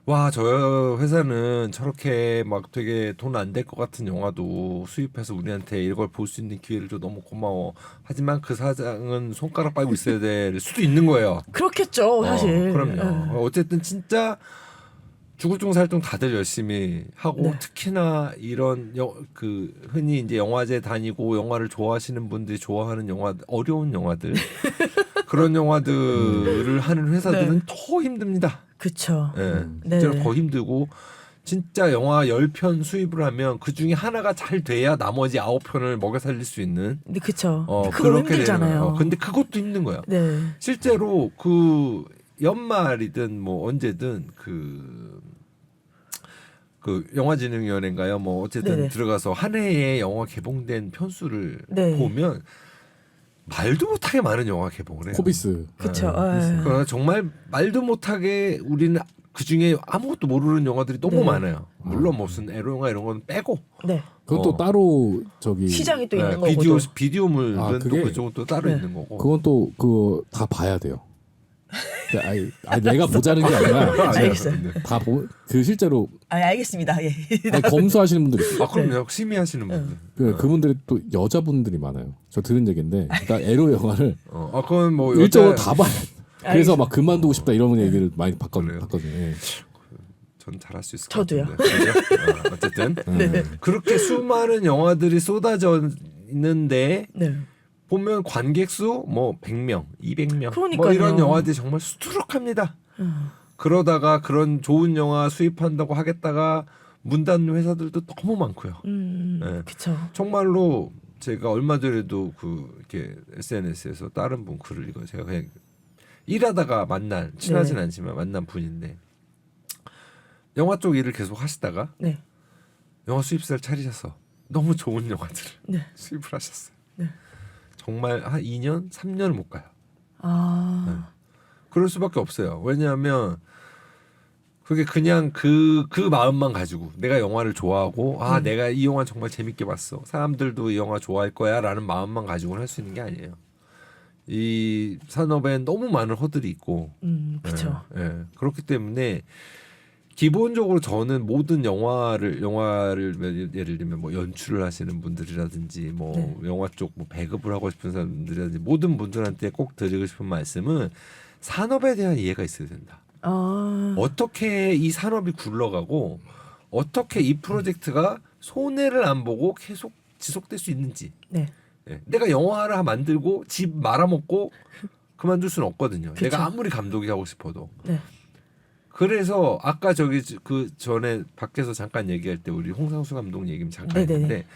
Speaker 2: 와 저 회사는 저렇게 막 되게 돈 안 될 것 같은 영화도 수입해서 우리한테 이걸 볼 수 있는 기회를 줘 너무 고마워. 하지만 그 사장은 손가락 빨고 있어야 될 수도 있는 거예요.
Speaker 1: 그렇겠죠, 사실.
Speaker 2: 그럼요. 어쨌든 진짜 죽을 둥 살 둥 다들 열심히 하고
Speaker 1: 네.
Speaker 2: 특히나 이런 그 흔히 이제 영화제 다니고 영화를 좋아하시는 분들이 좋아하는 영화 어려운 영화들 그런 영화들을 하는 회사들은
Speaker 1: 네.
Speaker 2: 더 힘듭니다.
Speaker 1: 그쵸.
Speaker 2: 예,
Speaker 1: 네.
Speaker 2: 진짜로 더 힘들고 진짜 영화 10편 수입을 하면 그 중에 하나가 잘 돼야 나머지 9편을 먹여 살릴 수 있는
Speaker 1: 근데 그쵸. 그거
Speaker 2: 그렇게 되는
Speaker 1: 힘들잖아요.
Speaker 2: 거예요. 근데 그것도 힘든 거예요.
Speaker 1: 네,
Speaker 2: 실제로 그 연말이든 뭐 언제든 그 영화진흥위원회인가요? 뭐 어쨌든
Speaker 1: 네네.
Speaker 2: 들어가서 한 해에 영화 개봉된 편수를
Speaker 1: 네.
Speaker 2: 보면 말도 못하게 많은 영화 개봉을 해요.
Speaker 3: 코비스.
Speaker 1: 그쵸.
Speaker 3: 네,
Speaker 1: 예.
Speaker 2: 그러니까 정말 말도 못하게 우리는 그 중에 아무것도 모르는 영화들이 너무
Speaker 1: 네.
Speaker 2: 많아요. 물론 무슨 에로 영화 이런 건 빼고
Speaker 1: 네.
Speaker 3: 그것도 따로 저기
Speaker 1: 시장이 또 있는
Speaker 2: 네,
Speaker 1: 거고.
Speaker 2: 비디오물은
Speaker 3: 아,
Speaker 2: 또
Speaker 3: 그게-
Speaker 2: 그쪽은 또 따로
Speaker 1: 네.
Speaker 2: 있는 거고.
Speaker 3: 그건 또 그거 다 봐야 돼요. 아니 내가 보자는 게 아니라
Speaker 1: 알겠어요.
Speaker 3: 그 실제로
Speaker 1: 알겠습니다. 예.
Speaker 3: 아니, 검수하시는 분들이 있어요.
Speaker 2: 아 그럼요. 심의하시는 분들.
Speaker 3: 그분들이 또 여자분들이 많아요. 저 들은 얘기인데 그러니까 에로 영화를
Speaker 2: 그건 뭐
Speaker 3: 일적으로
Speaker 2: 여자-
Speaker 3: 다 봐요. 그래서 막 그만두고 싶다 이런 얘기를 많이
Speaker 2: 그래요?
Speaker 3: 봤거든요. 예.
Speaker 2: 전 잘할 수 있을
Speaker 1: 저도요.
Speaker 2: 것 같은데. 그죠? 어쨌든
Speaker 1: 네.
Speaker 2: 그렇게 수많은 영화들이 쏟아져 있는데
Speaker 1: 네.
Speaker 2: 보면 관객 수 뭐 100명, 200명 뭐
Speaker 1: 그러니까요.
Speaker 2: 이런 영화들이 정말 수두룩합니다. 그러다가 그런 좋은 영화 수입한다고 하겠다가 문 닫는 회사들도 너무 많고요. 네.
Speaker 1: 그쵸.
Speaker 2: 정말로 제가 얼마 전에도 그 이렇게 SNS에서 다른 분 글을 이거 제가 그냥 일하다가 만난 친하진
Speaker 1: 네.
Speaker 2: 않지만 만난 분인데 영화 쪽 일을 계속 하시다가
Speaker 1: 네.
Speaker 2: 영화 수입사를 차리셔서 너무 좋은 영화들을
Speaker 1: 네.
Speaker 2: 수입을 하셨어요.
Speaker 1: 네.
Speaker 2: 정말 한 2년, 3년을 못 가요.
Speaker 1: 아.
Speaker 2: 그럴 수밖에 없어요. 왜냐하면 그게 그냥 그 마음만 가지고 내가 영화를 좋아하고 내가 이 영화 정말 재밌게 봤어. 사람들도 이 영화 좋아할 거야라는 마음만 가지고는 할 수 있는 게 아니에요. 이 산업엔 너무 많은 허들이 있고,
Speaker 1: 그쵸.
Speaker 2: 그렇기 때문에 기본적으로 저는 모든 영화를 예를 들면 뭐 연출을 하시는 분들이라든지 뭐
Speaker 1: 네.
Speaker 2: 영화 쪽 뭐 배급을 하고 싶은 사람들이라든지 모든 분들한테 꼭 드리고 싶은 말씀은 산업에 대한 이해가 있어야 된다. 어떻게 이 산업이 굴러가고 어떻게 이 프로젝트가 손해를 안 보고 계속 지속될 수 있는지.
Speaker 1: 네.
Speaker 2: 내가 영화를 만들고 집 말아먹고 그만둘 수는 없거든요.
Speaker 1: 그쵸.
Speaker 2: 내가 아무리 감독이 하고 싶어도.
Speaker 1: 네.
Speaker 2: 그래서 아까 저기 그 전에 밖에서 잠깐 얘기할 때 우리 홍상수 감독 얘기 잠깐 했는데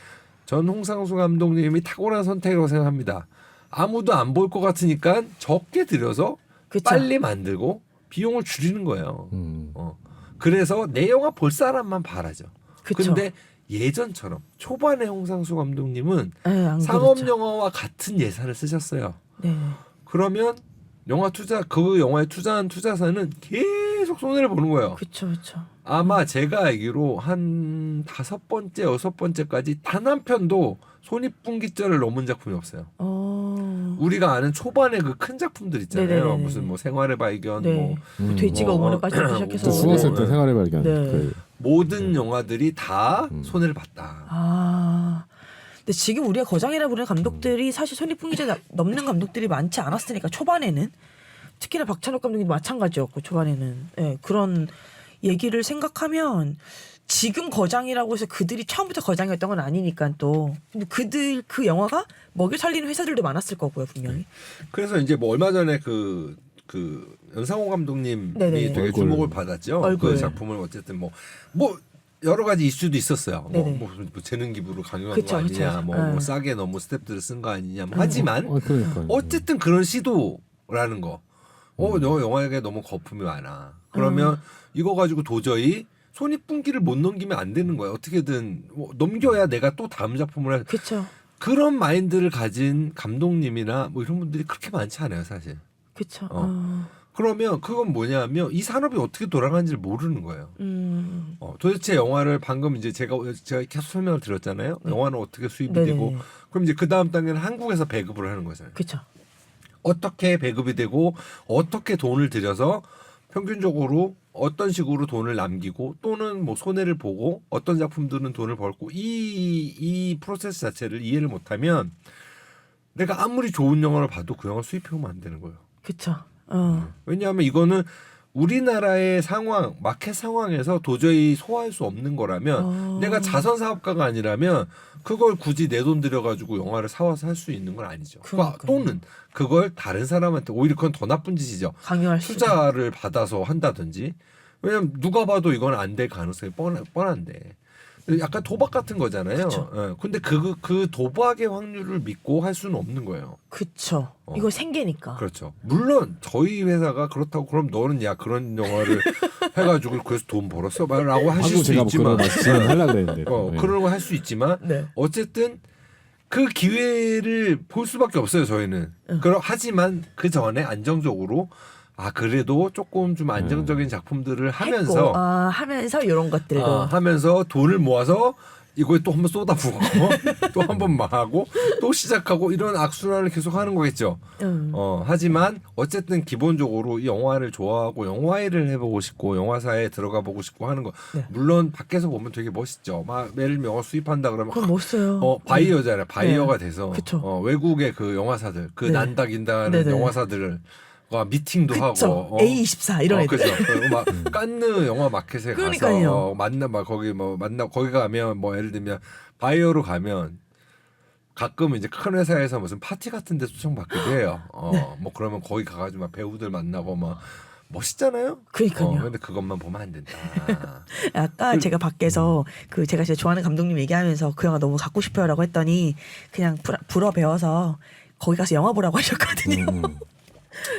Speaker 2: 전 홍상수 감독님이 탁월한 선택이라고 생각합니다. 아무도 안 볼 것 같으니까 적게 들여서
Speaker 1: 그쵸.
Speaker 2: 빨리 만들고 비용을 줄이는 거예요. 그래서 내 영화 볼 사람만 바라죠.
Speaker 1: 그쵸.
Speaker 2: 근데 예전처럼 초반에 홍상수 감독님은
Speaker 1: 네, 안
Speaker 2: 상업
Speaker 1: 그랬죠.
Speaker 2: 영화와 같은 예산을 쓰셨어요.
Speaker 1: 네.
Speaker 2: 그러면 영화 투자 그 영화에 투자한 투자사는 계속 손해를 보는 거예요.
Speaker 1: 그쵸, 그쵸.
Speaker 2: 아마 제가 알기로 한 5번째, 6번째까지 단 한 편도 손익분기점을 넘은 작품이 없어요. 우리가 아는 초반에 그 큰 작품들 있잖아요.
Speaker 1: 네네네네.
Speaker 2: 무슨 뭐 생활의 발견,
Speaker 1: 네.
Speaker 2: 뭐
Speaker 1: 돼지가
Speaker 2: 뭐,
Speaker 1: 오문에 빠지부터 시작해서.
Speaker 3: 또 중학생 때
Speaker 2: 네.
Speaker 3: 생활의 발견.
Speaker 1: 네.
Speaker 3: 그
Speaker 2: 모든 영화들이 다 손해를 봤다.
Speaker 1: 근데 지금 우리가 거장이라 부르는 감독들이 사실 손익분기점 넘는 감독들이 많지 않았으니까 초반에는 특히나 박찬욱 감독님도 마찬가지였고 초반에는 그런 얘기를 생각하면 지금 거장이라고 해서 그들이 처음부터 거장이었던 건 아니니까 또 근데 그들 그 영화가 먹여 살리는 회사들도 많았을 거고요 분명히.
Speaker 2: 그래서 이제 뭐 얼마 전에 그 연상호 감독님이
Speaker 1: 네네.
Speaker 2: 되게
Speaker 3: 얼굴.
Speaker 2: 주목을 받았죠.
Speaker 1: 얼굴.
Speaker 2: 그 작품을 어쨌든 뭐 여러 가지 이슈도 있었어요.
Speaker 1: 네네.
Speaker 2: 뭐 재능 기부로 강요한
Speaker 1: 그쵸,
Speaker 2: 거 아니냐,
Speaker 1: 그쵸.
Speaker 2: 뭐 싸게 너무 스태프들을 쓴 거 아니냐. 뭐 하지만
Speaker 3: 그러니까요.
Speaker 2: 어쨌든 그런 시도라는 거. 너 영화에 너무 거품이 많아. 그러면 이거 가지고 도저히 손익분기를 못 넘기면 안 되는 거야. 어떻게든 뭐 넘겨야 내가 또 다음 작품을 할.
Speaker 1: 그렇죠.
Speaker 2: 그런 마인드를 가진 감독님이나 뭐 이런 분들이 그렇게 많지 않아요, 사실.
Speaker 1: 그렇죠.
Speaker 2: 그러면 그건 뭐냐면 이 산업이 어떻게 돌아가는지를 모르는 거예요. 도대체 영화를 방금 이제 제가 계속 설명을 드렸잖아요. 영화는 어떻게 수입이
Speaker 1: 네네.
Speaker 2: 되고 그럼 이제 그 다음 단계는 한국에서 배급을 하는 거잖아요.
Speaker 1: 그렇죠.
Speaker 2: 어떻게 배급이 되고 어떻게 돈을 들여서 평균적으로 어떤 식으로 돈을 남기고 또는 뭐 손해를 보고 어떤 작품들은 돈을 벌고 이 프로세스 자체를 이해를 못하면 내가 아무리 좋은 영화를 봐도 그 영화 수입해오면 안 되는 거예요.
Speaker 1: 그렇죠.
Speaker 2: 왜냐하면 이거는 우리나라의 상황, 마켓 상황에서 도저히 소화할 수 없는 거라면 내가 자선 사업가가 아니라면 그걸 굳이 내 돈 들여가지고 영화를 사와서 할 수 있는 건 아니죠.
Speaker 1: 그러니까요.
Speaker 2: 또는 그걸 다른 사람한테 오히려 그건 더 나쁜 짓이죠.
Speaker 1: 강요할 수.
Speaker 2: 투자를 받아서 한다든지. 왜냐면 누가 봐도 이건 안 될 가능성이 뻔한데. 약간 도박 같은 거잖아요.
Speaker 1: 그쵸.
Speaker 2: 예. 근데 그 도박의 확률을 믿고 할 수는 없는 거예요.
Speaker 1: 그렇죠. 이거 생계니까.
Speaker 2: 그렇죠. 물론 저희 회사가 그렇다고 그럼 너는 야 그런 영화를 해가지고 그래서 돈 벌었어? 라고 하실
Speaker 3: 방금
Speaker 2: 수
Speaker 3: 제가 뭐
Speaker 2: 있지만
Speaker 3: 그런 말씀 하려고 그랬는데. 네.
Speaker 2: 그런 거 할 수 있지만
Speaker 1: 네.
Speaker 2: 어쨌든 그 기회를 볼 수밖에 없어요. 저희는. 하지만 그 전에 안정적으로 그래도 조금 좀 안정적인 작품들을 하면서
Speaker 1: 하면서 이런 것들도
Speaker 2: 하면서 돈을 모아서 이거에 또 한번 쏟아부고 또 한번 하고 또 시작하고 이런 악순환을 계속 하는 거겠죠. 하지만 어쨌든 기본적으로 이 영화를 좋아하고 영화일을 해보고 싶고 영화사에 들어가 보고 싶고 하는 거
Speaker 1: 네.
Speaker 2: 물론 밖에서 보면 되게 멋있죠. 막 예를 들면 영화 수입한다 그러면
Speaker 1: 그건 멋있어요.
Speaker 2: 바이어잖아요. 바이어가
Speaker 1: 네.
Speaker 2: 돼서
Speaker 1: 그쵸.
Speaker 2: 외국의 그 영화사들 그
Speaker 1: 네.
Speaker 2: 난다긴다는
Speaker 1: 네네.
Speaker 2: 영화사들을 미팅도
Speaker 1: 그쵸.
Speaker 2: 하고
Speaker 1: A24 이런 애들.
Speaker 2: 그죠. 그리고 막 깐느 영화 마켓에
Speaker 1: 그러니까요.
Speaker 2: 가서 거기 가면 뭐 예를 들면 바이어로 가면 가끔 이제 큰 회사에서 무슨 파티 같은 데 초청받기도 해요.
Speaker 1: 네.
Speaker 2: 뭐 그러면 거기 가가지고 막 배우들 만나고 막 멋있잖아요.
Speaker 1: 그러니까요.
Speaker 2: 근데 그것만 보면 안 된다.
Speaker 1: 아까 제가 밖에서 제가 진짜 좋아하는 감독님 얘기하면서 그 영화 너무 갖고 싶어요라고 했더니 그냥 불어 배워서 거기 가서 영화 보라고 하셨거든요.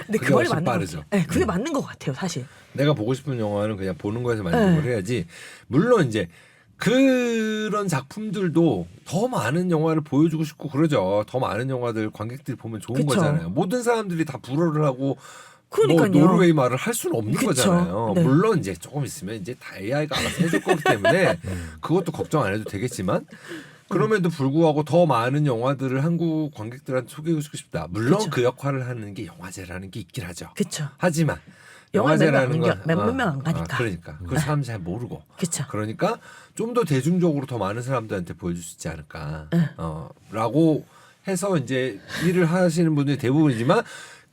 Speaker 1: 근데
Speaker 2: 그게
Speaker 1: 그 말이
Speaker 2: 훨씬
Speaker 1: 맞는
Speaker 2: 빠르죠.
Speaker 1: 것 같아요. 네, 그게 맞는 것 같아요, 사실.
Speaker 2: 내가 보고 싶은 영화는 그냥 보는 거에서 만족을 해야지. 물론 이제 그런 작품들도 더 많은 영화를 보여주고 싶고 그러죠. 더 많은 영화들 관객들이 보면 좋은
Speaker 1: 그쵸.
Speaker 2: 거잖아요. 모든 사람들이 다 불어를 하고
Speaker 1: 그러니까요.
Speaker 2: 뭐 노르웨이 말을 할 수는 없는
Speaker 1: 그쵸.
Speaker 2: 거잖아요.
Speaker 1: 네.
Speaker 2: 물론 이제 조금 있으면 이제 다 AI가 알아서 해줄 거기 때문에 그것도 걱정 안 해도 되겠지만 그럼에도 불구하고 더 많은 영화들을 한국 관객들한테 소개해주고 싶다. 물론
Speaker 1: 그쵸.
Speaker 2: 그 역할을 하는 게 영화제라는 게 있긴 하죠.
Speaker 1: 그쵸.
Speaker 2: 하지만
Speaker 1: 영화를
Speaker 2: 영화제라는 건
Speaker 1: 몇 명 안 가니까.
Speaker 2: 그러니까 그 사람 잘 모르고
Speaker 1: 그쵸.
Speaker 2: 그러니까 좀 더 대중적으로 더 많은 사람들한테 보여줄 수 있지 않을까 라고 해서 이제 일을 하시는 분들이 대부분이지만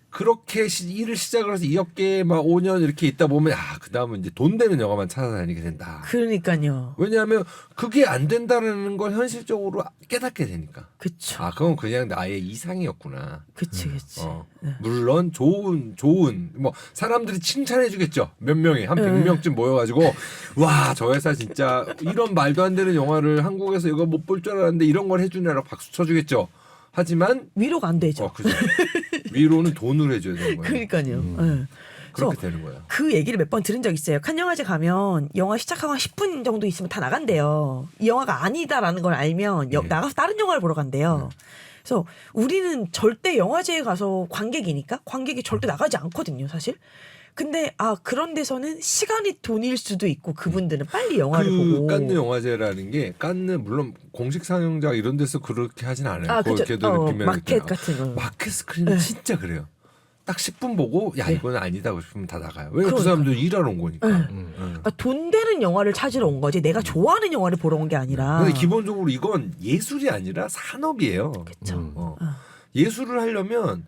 Speaker 2: 그렇게 일을 시작을 해서 2억 개 막 5년 이렇게 있다 보면 그 다음은 이제 돈 되는 영화만 찾아다니게 된다.
Speaker 1: 그러니까요.
Speaker 2: 왜냐하면 그게 안 된다는 걸 현실적으로 깨닫게 되니까.
Speaker 1: 그쵸.
Speaker 2: 그건 그냥 나의 이상이었구나.
Speaker 1: 그치. 네.
Speaker 2: 물론 좋은 뭐 사람들이 칭찬해 주겠죠. 몇 명이 한 100명쯤 모여가지고 와 저 회사 진짜 이런 말도 안 되는 영화를 한국에서 이거 못 볼 줄 알았는데 이런 걸 해주냐라고 박수 쳐주겠죠. 하지만
Speaker 1: 위로가 안 되죠.
Speaker 2: 그죠. 위로는 돈으로 해줘야 되는 거예요.
Speaker 1: 그러니까요. 네.
Speaker 2: 그렇게
Speaker 1: 그래서
Speaker 2: 되는 거예요.
Speaker 1: 그 얘기를 몇 번 들은 적 있어요. 칸 영화제 가면 영화 시작하고 한 10분 정도 있으면 다 나간대요. 이 영화가 아니다라는 걸 알면 나가서 다른 영화를 보러 간대요. 그래서 우리는 절대 영화제에 가서 관객이 절대 나가지 않거든요, 사실. 근데 그런 데서는 시간이 돈일 수도 있고 그분들은 빨리 영화를 보고.
Speaker 2: 깐느 영화제라는 게 깐느 물론 공식 상영장 이런 데서 그렇게 하진 않아요.
Speaker 1: 그죠. 마켓 같은 거.
Speaker 2: 마켓 스크린은 진짜 그래요. 딱 10분 보고 이거는 아니다 싶으면 다 나가요. 왜냐면 그
Speaker 1: 그러니까요.
Speaker 2: 사람들 일하러 온 거니까.
Speaker 1: 그러니까 돈 되는 영화를 찾으러 온 거지 내가 좋아하는 영화를 보러 온 게 아니라.
Speaker 2: 근데 기본적으로 이건 예술이 아니라 산업이에요.
Speaker 1: 그렇죠.
Speaker 2: 예술을 하려면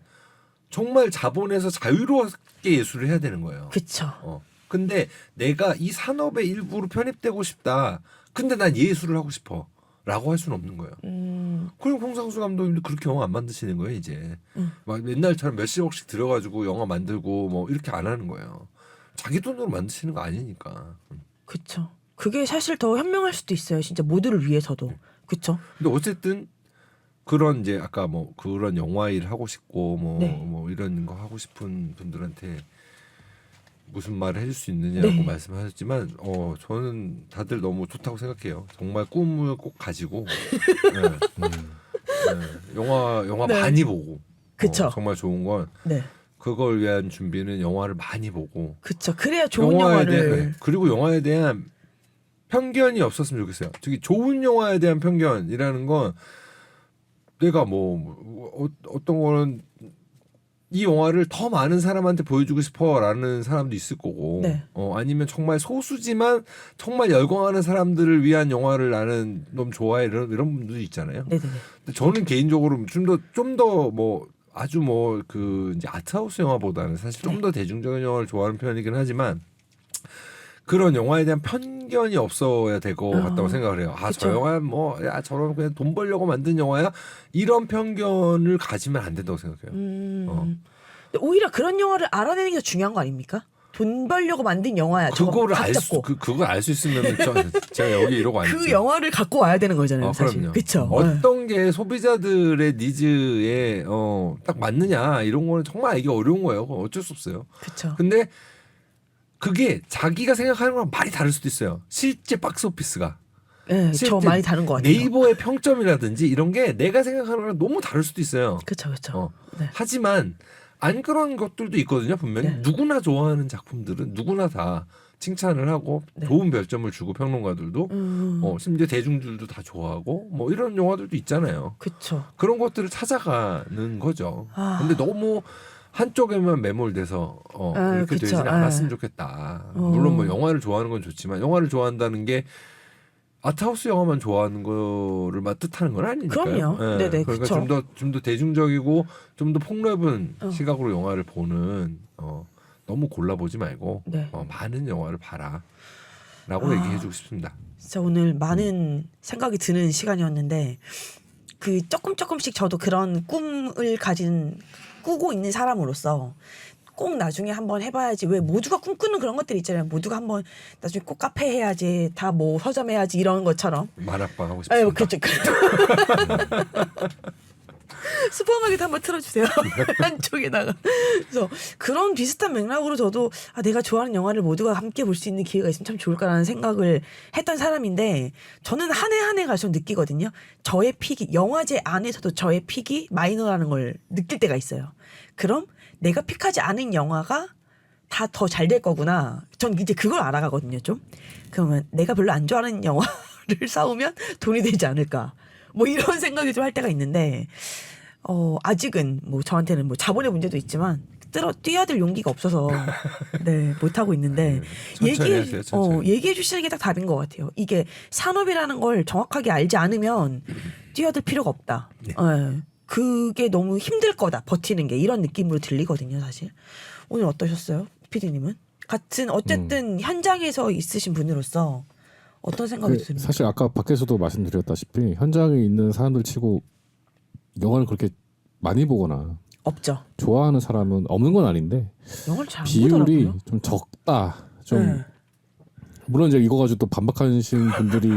Speaker 2: 정말 자본에서 자유롭게 예술을 해야 되는 거예요.
Speaker 1: 그렇죠.
Speaker 2: 근데 내가 이 산업의 일부로 편입되고 싶다. 근데 난 예술을 하고 싶어. 라고 할 수는 없는 거예요. 그럼 홍상수 감독님도 그렇게 영화 안 만드시는 거예요, 이제. 막 옛날처럼 몇십억씩 들여가지고 영화 만들고 뭐 이렇게 안 하는 거예요. 자기 돈으로 만드시는 거 아니니까.
Speaker 1: 그렇죠. 그게 사실 더 현명할 수도 있어요. 진짜 모두를 위해서도. 그렇죠.
Speaker 2: 근데 어쨌든 그런 이제 아까 뭐 그런 영화 일 하고 싶고 뭐 이런 거 하고 싶은 분들한테 무슨 말을 해줄 수 있느냐고 말씀하셨지만 저는 다들 너무 좋다고 생각해요. 정말 꿈을 꼭 가지고 영화 많이 보고
Speaker 1: 그쵸.
Speaker 2: 정말 좋은 건 그걸 위한 준비는 영화를 많이 보고
Speaker 1: 그렇죠. 그래야 좋은 영화를
Speaker 2: 그리고 영화에 대한 편견이 없었으면 좋겠어요. 특히 좋은 영화에 대한 편견이라는 건 내가 어떤 거는 이 영화를 더 많은 사람한테 보여주고 싶어라는 사람도 있을 거고, 아니면 정말 소수지만 정말 열광하는 사람들을 위한 영화를 나는 너무 좋아해 이런 분들도 있잖아요. 근데 저는 개인적으로 좀 더 아주 이제 아트하우스 영화보다는 사실 좀 더 대중적인 영화를 좋아하는 편이긴 하지만. 그런 영화에 대한 편견이 없어야 될 것 같다고 생각을 해요. 저 영화 저런 그냥 돈 벌려고 만든 영화야? 이런 편견을 가지면 안 된다고 생각해요.
Speaker 1: 오히려 그런 영화를 알아내는 게 더 중요한 거 아닙니까? 돈 벌려고 만든 영화야.
Speaker 2: 그걸 알 수 있으면 제가 여기 이러고 앉지.
Speaker 1: 그 영화를 갖고 와야 되는 거잖아요, 사실. 그렇죠.
Speaker 2: 어떤 게 소비자들의 니즈에 딱 맞느냐 이런 거는 정말 알기 어려운 거예요. 어쩔 수 없어요.
Speaker 1: 그렇죠.
Speaker 2: 근데 그게 자기가 생각하는 거랑 많이 다를 수도 있어요. 실제 박스 오피스가.
Speaker 1: 저 많이 다른 것 같아요.
Speaker 2: 네이버의 평점이라든지 이런 게 내가 생각하는 거랑 너무 다를 수도 있어요.
Speaker 1: 그렇죠.
Speaker 2: 하지만 안 그런 것들도 있거든요. 분명히 누구나 좋아하는 작품들은 누구나 다 칭찬을 하고 좋은 별점을 주고 평론가들도 심지어 대중들도 다 좋아하고 이런 영화들도 있잖아요.
Speaker 1: 그렇죠.
Speaker 2: 그런 것들을 찾아가는 거죠. 근데 너무 한쪽에만 매몰돼서 이렇게 되지는 않았으면 좋겠다. 물론 영화를 좋아하는 건 좋지만 영화를 좋아한다는 게 아트하우스 영화만 좋아하는 거를 뜻하는 건 아니니까요.
Speaker 1: 그럼요. 네네.
Speaker 2: 그러니까 좀 더 대중적이고 좀 더 폭넓은 시각으로 영화를 보는 너무 골라보지 말고 많은 영화를 봐라라고 얘기해주고 싶습니다.
Speaker 1: 진짜 오늘 많은 생각이 드는 시간이었는데 그 조금씩 저도 그런 꿈을 꾸고 있는 사람으로서 꼭 나중에 한번 해봐야지. 왜 모두가 꿈꾸는 그런 것들 있잖아요. 모두가 한번 나중에 꼭 카페 해야지, 다 뭐 서점 해야지 이런 것처럼.
Speaker 2: 만화방 하고
Speaker 1: 아유,
Speaker 2: 싶습니다.
Speaker 1: 그렇죠. 슈퍼마켓 한번 틀어주세요. 한쪽에다가. 그래서 그런 비슷한 맥락으로 저도 내가 좋아하는 영화를 모두가 함께 볼 수 있는 기회가 있으면 참 좋을까라는 생각을 했던 사람인데 저는 한 해 한 해가 좀 느끼거든요. 저의 픽이 영화제 안에서도 저의 픽이 마이너라는 걸 느낄 때가 있어요. 그럼 내가 픽하지 않은 영화가 다 더 잘 될 거구나. 전 이제 그걸 알아가거든요. 좀. 그러면 내가 별로 안 좋아하는 영화를 사오면 돈이 되지 않을까. 뭐 이런 생각이 좀 할 때가 있는데 아직은 뭐 저한테는 뭐 자본의 문제도 있지만 뛰어들 용기가 없어서 네 못하고 있는데
Speaker 2: 천천히 하세요, 천천히.
Speaker 1: 얘기해 주시는 게 딱 답인 것 같아요. 이게 산업이라는 걸 정확하게 알지 않으면 뛰어들 필요가 없다.
Speaker 2: 네.
Speaker 1: 예. 그게 너무 힘들 거다 버티는 게 이런 느낌으로 들리거든요. 사실 오늘 어떠셨어요, PD님은? 같은 어쨌든 현장에서 있으신 분으로서 어떤 생각이 드십니까?
Speaker 3: 사실 아까 밖에서도 말씀드렸다시피 현장에 있는 사람들 치고 영화를 그렇게 많이 보거나
Speaker 1: 없죠.
Speaker 3: 좋아하는 사람은 없는 건 아닌데
Speaker 1: 영화를 잘 안
Speaker 3: 비율이
Speaker 1: 보더라고요.
Speaker 3: 좀 적다. 좀
Speaker 1: 네.
Speaker 3: 물론 이제 이거 가지고 또 반박하시는 분들이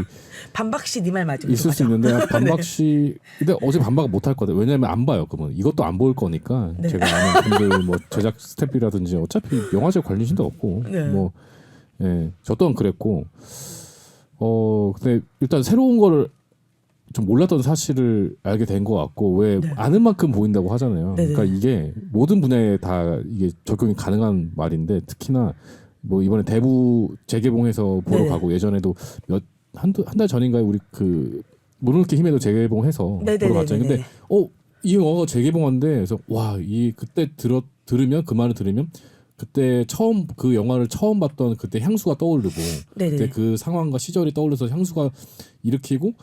Speaker 1: 반박씨 네 말 맞으면
Speaker 3: 있을 수 있는데 반박시 근데 어제 반박을 못 할 거다. 왜냐하면 안 봐요. 그러면 이것도 안 볼 거니까
Speaker 1: 네.
Speaker 3: 제가 아는 분들 뭐 제작 스태프라든지 어차피 영화제 관련심도 없고
Speaker 1: 네.
Speaker 3: 뭐 저 또한 그랬고 근데 일단 새로운 거를 좀 몰랐던 사실을 알게 된 것 같고 왜
Speaker 1: 네.
Speaker 3: 아는 만큼 보인다고 하잖아요.
Speaker 1: 네네.
Speaker 3: 그러니까 이게 모든 분야에 다 이게 적용이 가능한 말인데 특히나 뭐 이번에 대부 재개봉해서 보러
Speaker 1: 네네.
Speaker 3: 가고 예전에도 한 달 전인가에 우리 그 모르는 힘에도 재개봉해서 보러 갔잖아요. 근데 이 영화가 재개봉한데 그래서 와 이 그때 들으면 그 말을 들으면 그때 처음 그 영화를 처음 봤던 그때 향수가 떠오르고
Speaker 1: 네네.
Speaker 3: 그때 그 상황과 시절이 떠올려서 향수가 일으키고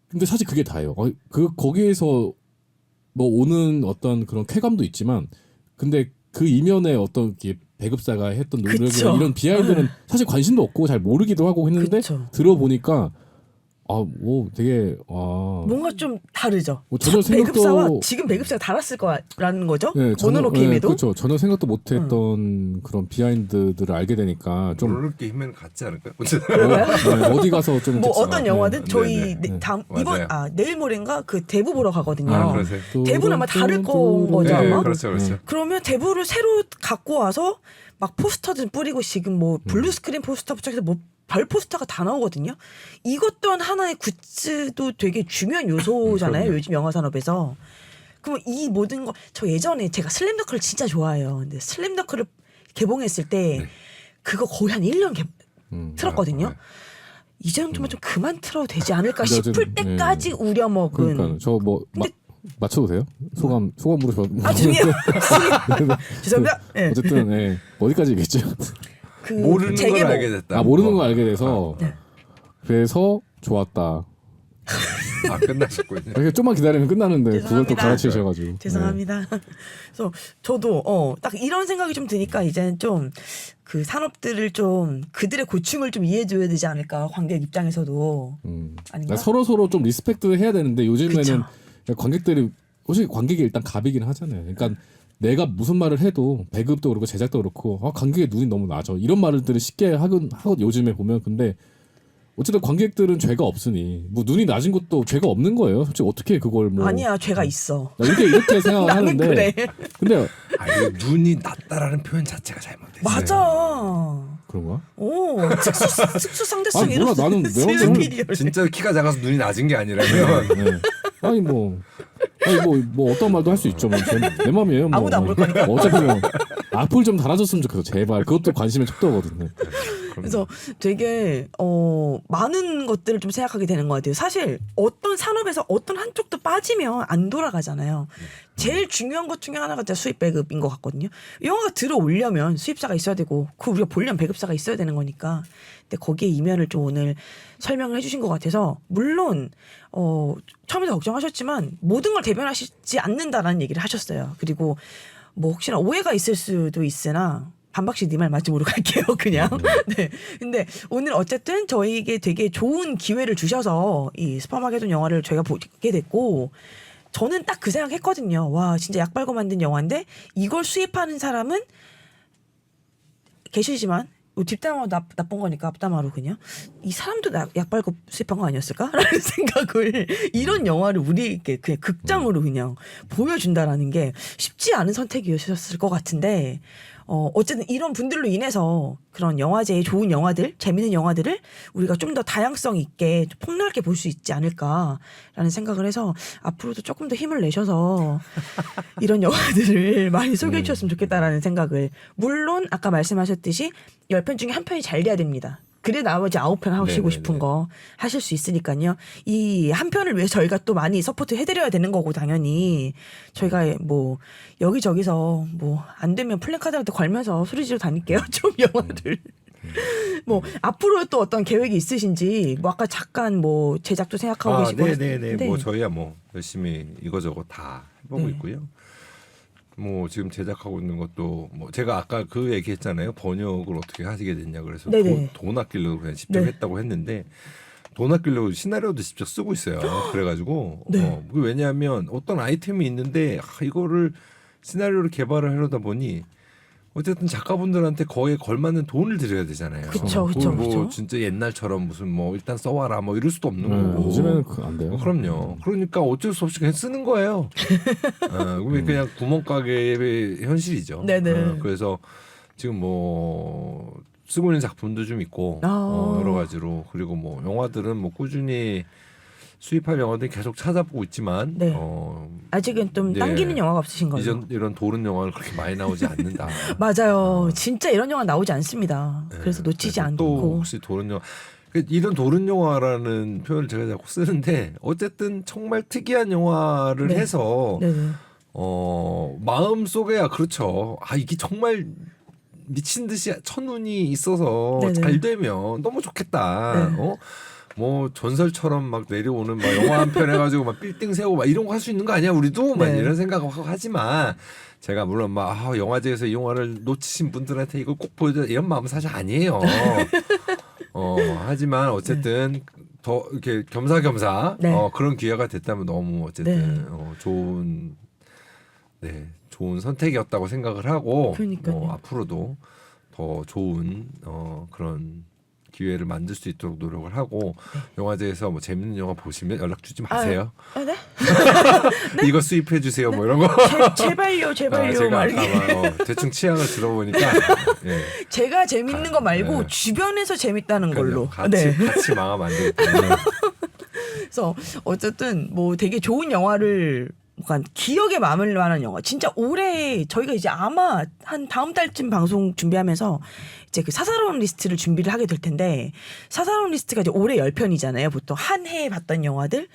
Speaker 3: 근데 사실 그게 다예요. 거기에서 뭐 오는 어떤 그런 쾌감도 있지만 근데 그 이면에 어떤 배급사가 했던 노력이나
Speaker 1: 그쵸.
Speaker 3: 이런 비하인드는 사실 관심도 없고 잘 모르기도 하고 했는데
Speaker 1: 그쵸.
Speaker 3: 들어보니까 뭐 되게
Speaker 1: 뭔가 좀 다르죠.
Speaker 3: 뭐 전혀
Speaker 1: 배급사와
Speaker 3: 생각도-
Speaker 1: 지금 배급사가 달랐을 거라는 거죠.
Speaker 3: 네,
Speaker 1: 모노로 게임에도.
Speaker 3: 그렇죠. 전혀 생각도 못했던 그런 비하인드들을 알게 되니까 좀
Speaker 2: 모르는 게임에는 같지 않을까요?
Speaker 3: 어디 가서 좀
Speaker 1: 뭐
Speaker 3: 이렇게
Speaker 1: 어떤
Speaker 3: 네.
Speaker 1: 영화든 저희
Speaker 2: 네네.
Speaker 1: 다음
Speaker 2: 맞아요.
Speaker 1: 내일 모레인가 그 대부 보러 가거든요.
Speaker 2: 그러세요?
Speaker 1: 대부는 아마 다를 건 거죠,
Speaker 2: 네,
Speaker 1: 아마?
Speaker 2: 그렇죠, 그렇죠.
Speaker 1: 그러면 대부를 새로 갖고 와서 막 포스터들 뿌리고 지금 뭐 블루 스크린 포스터부터 해서 뭐 별 포스터가 다 나오거든요. 이것 또한 하나의 굿즈도 되게 중요한 요소잖아요.
Speaker 2: 그럼요.
Speaker 1: 요즘 영화 산업에서. 그럼 이 모든 거 저 예전에 제가 슬램덩크를 진짜 좋아해요. 근데 슬램덩크를 개봉했을 때
Speaker 2: 네.
Speaker 1: 그거 거의 한 1년 틀었거든요.
Speaker 2: 네.
Speaker 1: 이 정도면 좀 그만 틀어도 되지 않을까
Speaker 3: 근데
Speaker 1: 싶을
Speaker 3: 어쨌든,
Speaker 1: 때까지 우려먹은.
Speaker 3: 그러니까 저 뭐 맞춰도 돼요? 소감으로
Speaker 1: 중요해요. 죄송합니다. 네.
Speaker 3: 어쨌든 어디까지겠죠?
Speaker 1: 그
Speaker 2: 모르는 걸
Speaker 1: 재개봉.
Speaker 2: 알게 됐다.
Speaker 3: 모르는 걸 알게 돼서
Speaker 1: 네.
Speaker 3: 그래서 좋았다.
Speaker 2: 끝나셨군요.
Speaker 3: 이렇게 좀만 기다리면 끝나는데 그걸 또
Speaker 1: 죄송합니다.
Speaker 3: 갈아치셔가지고.
Speaker 1: 죄송합니다. 그래서 저도 딱 이런 생각이 좀 드니까 이제는 좀 그 산업들을 좀 그들의 고충을 좀 이해해줘야 되지 않을까 관객 입장에서도. 아닌가?
Speaker 3: 서로 좀 리스펙트 해야 되는데 요즘에는
Speaker 1: 그쵸.
Speaker 3: 관객들이 혹시 관객이 일단 갑이긴 하잖아요. 그러니까 내가 무슨 말을 해도 배급도 그렇고 제작도 그렇고 관객의 눈이 너무 낮아 이런 말들을 쉽게 하고 요즘에 보면 근데 어쨌든 관객들은 죄가 없으니 뭐 눈이 낮은 것도 죄가 없는 거예요. 솔직히 어떻게 그걸 뭐
Speaker 1: 아니야 죄가 있어.
Speaker 3: 이렇게 생각을
Speaker 1: 나는
Speaker 3: 하는데
Speaker 1: 그래.
Speaker 3: 근데
Speaker 2: 이거 눈이 낮다라는 표현 자체가 잘못됐어요.
Speaker 1: 맞아.
Speaker 3: 그런가?
Speaker 1: 오 특수 상대성
Speaker 3: 몰라, 나는 내가
Speaker 1: 미디어.
Speaker 2: 진짜 키가 작아서 눈이 낮은 게 아니라면
Speaker 3: 네. 아니 뭐 어떤 말도 할 수 있죠. 내 맘이에요. 뭐.
Speaker 1: 아무도 안 볼 거니까.
Speaker 3: 어차피 뭐 악플 좀 달아줬으면 좋겠어. 제발. 그것도 관심의 척도거든요.
Speaker 1: 그래서 되게 많은 것들을 좀 생각하게 되는 것 같아요. 사실 어떤 산업에서 어떤 한쪽도 빠지면 안 돌아가잖아요. 제일 중요한 것 중에 하나가 진짜 수입 배급인 것 같거든요. 영화가 들어오려면 수입사가 있어야 되고 그 우리가 보려면 배급사가 있어야 되는 거니까. 근데 거기에 이면을 좀 오늘 설명을 해주신 것 같아서 물론 처음에도 걱정하셨지만 모든 걸 대변하시지 않는다라는 얘기를 하셨어요. 그리고 뭐 혹시나 오해가 있을 수도 있으나 반박씨 네 말 맞지 모르고 갈게요 그냥. 네. 근데 오늘 어쨌든 저희에게 되게 좋은 기회를 주셔서 이 슈퍼마게돈 영화를 저희가 보게 됐고 저는 딱 그 생각했거든요. 와 진짜 약 빨고 만든 영화인데 이걸 수입하는 사람은 계시지만 뒷담화로 나쁜 거니까 앞담화로 그냥 이 사람도 약 빨고 수입한 거 아니었을까라는 생각을 이런 영화를 우리에게 그냥 극장으로 그냥 보여준다라는 게 쉽지 않은 선택이었을 것 같은데 어쨌든 이런 분들로 인해서 그런 영화제의 좋은 영화들, 재밌는 영화들을 우리가 좀 더 다양성 있게 좀 폭넓게 볼 수 있지 않을까라는 생각을 해서 앞으로도 조금 더 힘을 내셔서 이런 영화들을 많이 소개해 주셨으면 좋겠다라는 생각을 물론 아까 말씀하셨듯이 10편 중에 한 편이 잘 돼야 됩니다. 그래 나머지 9편 하시고 싶은 거 하실 수 있으니까요. 이 한 편을 위해 저희가 또 많이 서포트 해드려야 되는 거고 당연히 저희가 뭐 여기저기서 뭐 안 되면 플래카드한테 걸면서 소리 지르러 다닐게요. 좀 영화들. 뭐 앞으로 또 어떤 계획이 있으신지 뭐 아까 잠깐 뭐 제작도 생각하고 계시고
Speaker 2: 네네네. 뭐 저희야 뭐 열심히 이거저거 다 해보고
Speaker 1: 네.
Speaker 2: 있고요. 뭐 지금 제작하고 있는 것도 뭐 제가 아까 그 얘기했잖아요. 번역을 어떻게 하시게 됐냐 그래서
Speaker 1: 네네.
Speaker 2: 돈 아끼려고 그냥 직접
Speaker 1: 네.
Speaker 2: 했다고 했는데 돈 아끼려고 시나리오도 직접 쓰고 있어요. 그래가지고
Speaker 1: 네.
Speaker 2: 왜냐하면 어떤 아이템이 있는데 이거를 시나리오를 개발을 하려다 보니 어쨌든 작가분들한테 거기에 걸맞는 돈을 드려야 되잖아요.
Speaker 1: 그쵸,
Speaker 2: 그걸 뭐
Speaker 1: 그쵸.
Speaker 2: 진짜 옛날처럼 무슨 뭐 일단 써와라 뭐 이럴 수도 없는 거고.
Speaker 3: 요즘에는 안 돼요.
Speaker 2: 그럼요. 그러니까 어쩔 수 없이 그냥 쓰는 거예요. 그냥 구멍가게의 현실이죠.
Speaker 1: 네네.
Speaker 2: 그래서 지금 뭐 쓰고 있는 작품도 좀 있고 여러 가지로 그리고 뭐 영화들은 뭐 꾸준히 수입할 영화들 계속 찾아보고 있지만
Speaker 1: 네. 아직은 좀
Speaker 2: 네.
Speaker 1: 당기는 영화가 없으신 걸로.
Speaker 2: 이런 도른 영화는 그렇게 많이 나오지 않는다.
Speaker 1: 맞아요. 진짜 이런 영화 나오지 않습니다. 그래서 놓치지
Speaker 2: 그래서 또
Speaker 1: 않고.
Speaker 2: 혹시 도른 영화 이런 도른 영화라는 표현을 제가 자꾸 쓰는데 어쨌든 정말 특이한 영화를
Speaker 1: 네.
Speaker 2: 해서
Speaker 1: 네네.
Speaker 2: 마음 속에야 그렇죠. 이게 정말 미친 듯이 천운이 있어서
Speaker 1: 네네.
Speaker 2: 잘 되면 너무 좋겠다.
Speaker 1: 네.
Speaker 2: 뭐 전설처럼 막 내려오는 막 영화 한 편 해가지고 막 빌딩 세우고 막 이런 거 할 수 있는 거 아니야 우리도 막
Speaker 1: 네.
Speaker 2: 이런 생각을 하고 하지만 제가 물론 막 영화제에서 이 영화를 놓치신 분들한테 이걸 꼭 보여줘 이런 마음은 사실 아니에요. 하지만 어쨌든 더 이렇게 겸사겸사
Speaker 1: 네.
Speaker 2: 그런 기회가 됐다면 너무 어쨌든
Speaker 1: 네.
Speaker 2: 좋은 선택이었다고 생각을 하고
Speaker 1: 그러니까요.
Speaker 2: 앞으로도 더 좋은 그런 기회를 만들 수 있도록 노력을 하고 영화제에서 뭐 재밌는 영화 보시면 연락 주지 마세요.
Speaker 1: 네?
Speaker 2: 이거 수입해 주세요. 뭐 이런 거.
Speaker 1: 제발요.
Speaker 2: 제가
Speaker 1: 막 이렇게.
Speaker 2: 아까 대충 취향을 들어보니까 예.
Speaker 1: 제가 재밌는 거 말고
Speaker 2: 네.
Speaker 1: 주변에서 재밌다는 걸로.
Speaker 2: 같이 망하면 안 되겠다.
Speaker 1: 그래서 어쨌든 뭐 되게 좋은 영화를 뭔가 기억에 남을 만한 영화. 진짜 올해 저희가 이제 아마 한 다음 달쯤 방송 준비하면서 이제 그 사사로운 리스트를 준비를 하게 될 텐데 사사로운 리스트가 이제 올해 10편이잖아요. 보통 한 해에 봤던 영화들.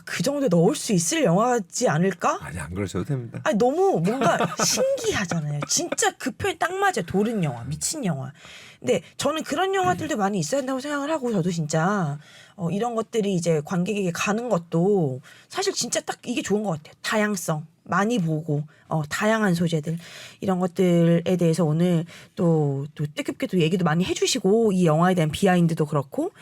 Speaker 1: 그 정도에 넣을 수 있을 영화지 않을까?
Speaker 2: 아니 안 그러셔도 됩니다.
Speaker 1: 너무 뭔가 신기하잖아요. 진짜 그 표현이 딱 맞아요. 도른 영화, 미친 영화. 근데 저는 그런 영화들도 많이 있어야 된다고 생각을 하고 저도 진짜 이런 것들이 이제 관객에게 가는 것도 사실 진짜 딱 이게 좋은 것 같아요. 다양성. 많이 보고 다양한 소재들 이런 것들에 대해서 오늘 또 뜻깊게도 얘기도 많이 해주시고 이 영화에 대한 비하인드도 그렇고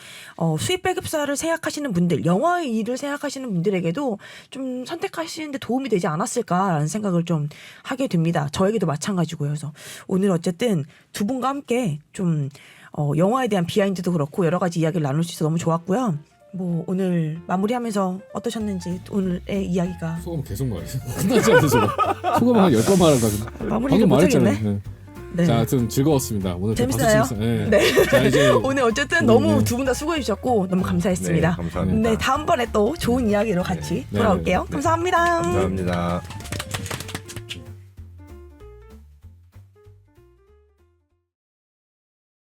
Speaker 1: 수입 배급사를 생각하시는 분들 영화의 일을 생각하시는 분들에게도 좀 선택하시는데 도움이 되지 않았을까라는 생각을 좀 하게 됩니다. 저에게도 마찬가지고요. 그래서 오늘 어쨌든 두 분과 함께 좀 영화에 대한 비하인드도 그렇고 여러 가지 이야기를 나눌 수 있어서 너무 좋았고요. 뭐 오늘 마무리하면서 어떠셨는지 오늘의 이야기가
Speaker 3: 소금 계속 말해. 끝나지 않는 소금. 소금 한 10번 말한다.
Speaker 1: 마무리를 못하겠네.
Speaker 3: 네.
Speaker 1: 네.
Speaker 3: 자, 하여튼 즐거웠습니다. 오늘
Speaker 1: 재밌어요?
Speaker 3: 네.
Speaker 1: 네.
Speaker 3: 자, 이제
Speaker 1: 오늘 어쨌든 너무 두 분 다 수고해 주셨고 너무 감사했습니다.
Speaker 2: 네, 감사합니다.
Speaker 1: 네, 다음번에 또 좋은 이야기로 같이
Speaker 3: 네.
Speaker 1: 돌아올게요.
Speaker 3: 네.
Speaker 1: 감사합니다.
Speaker 2: 감사합니다.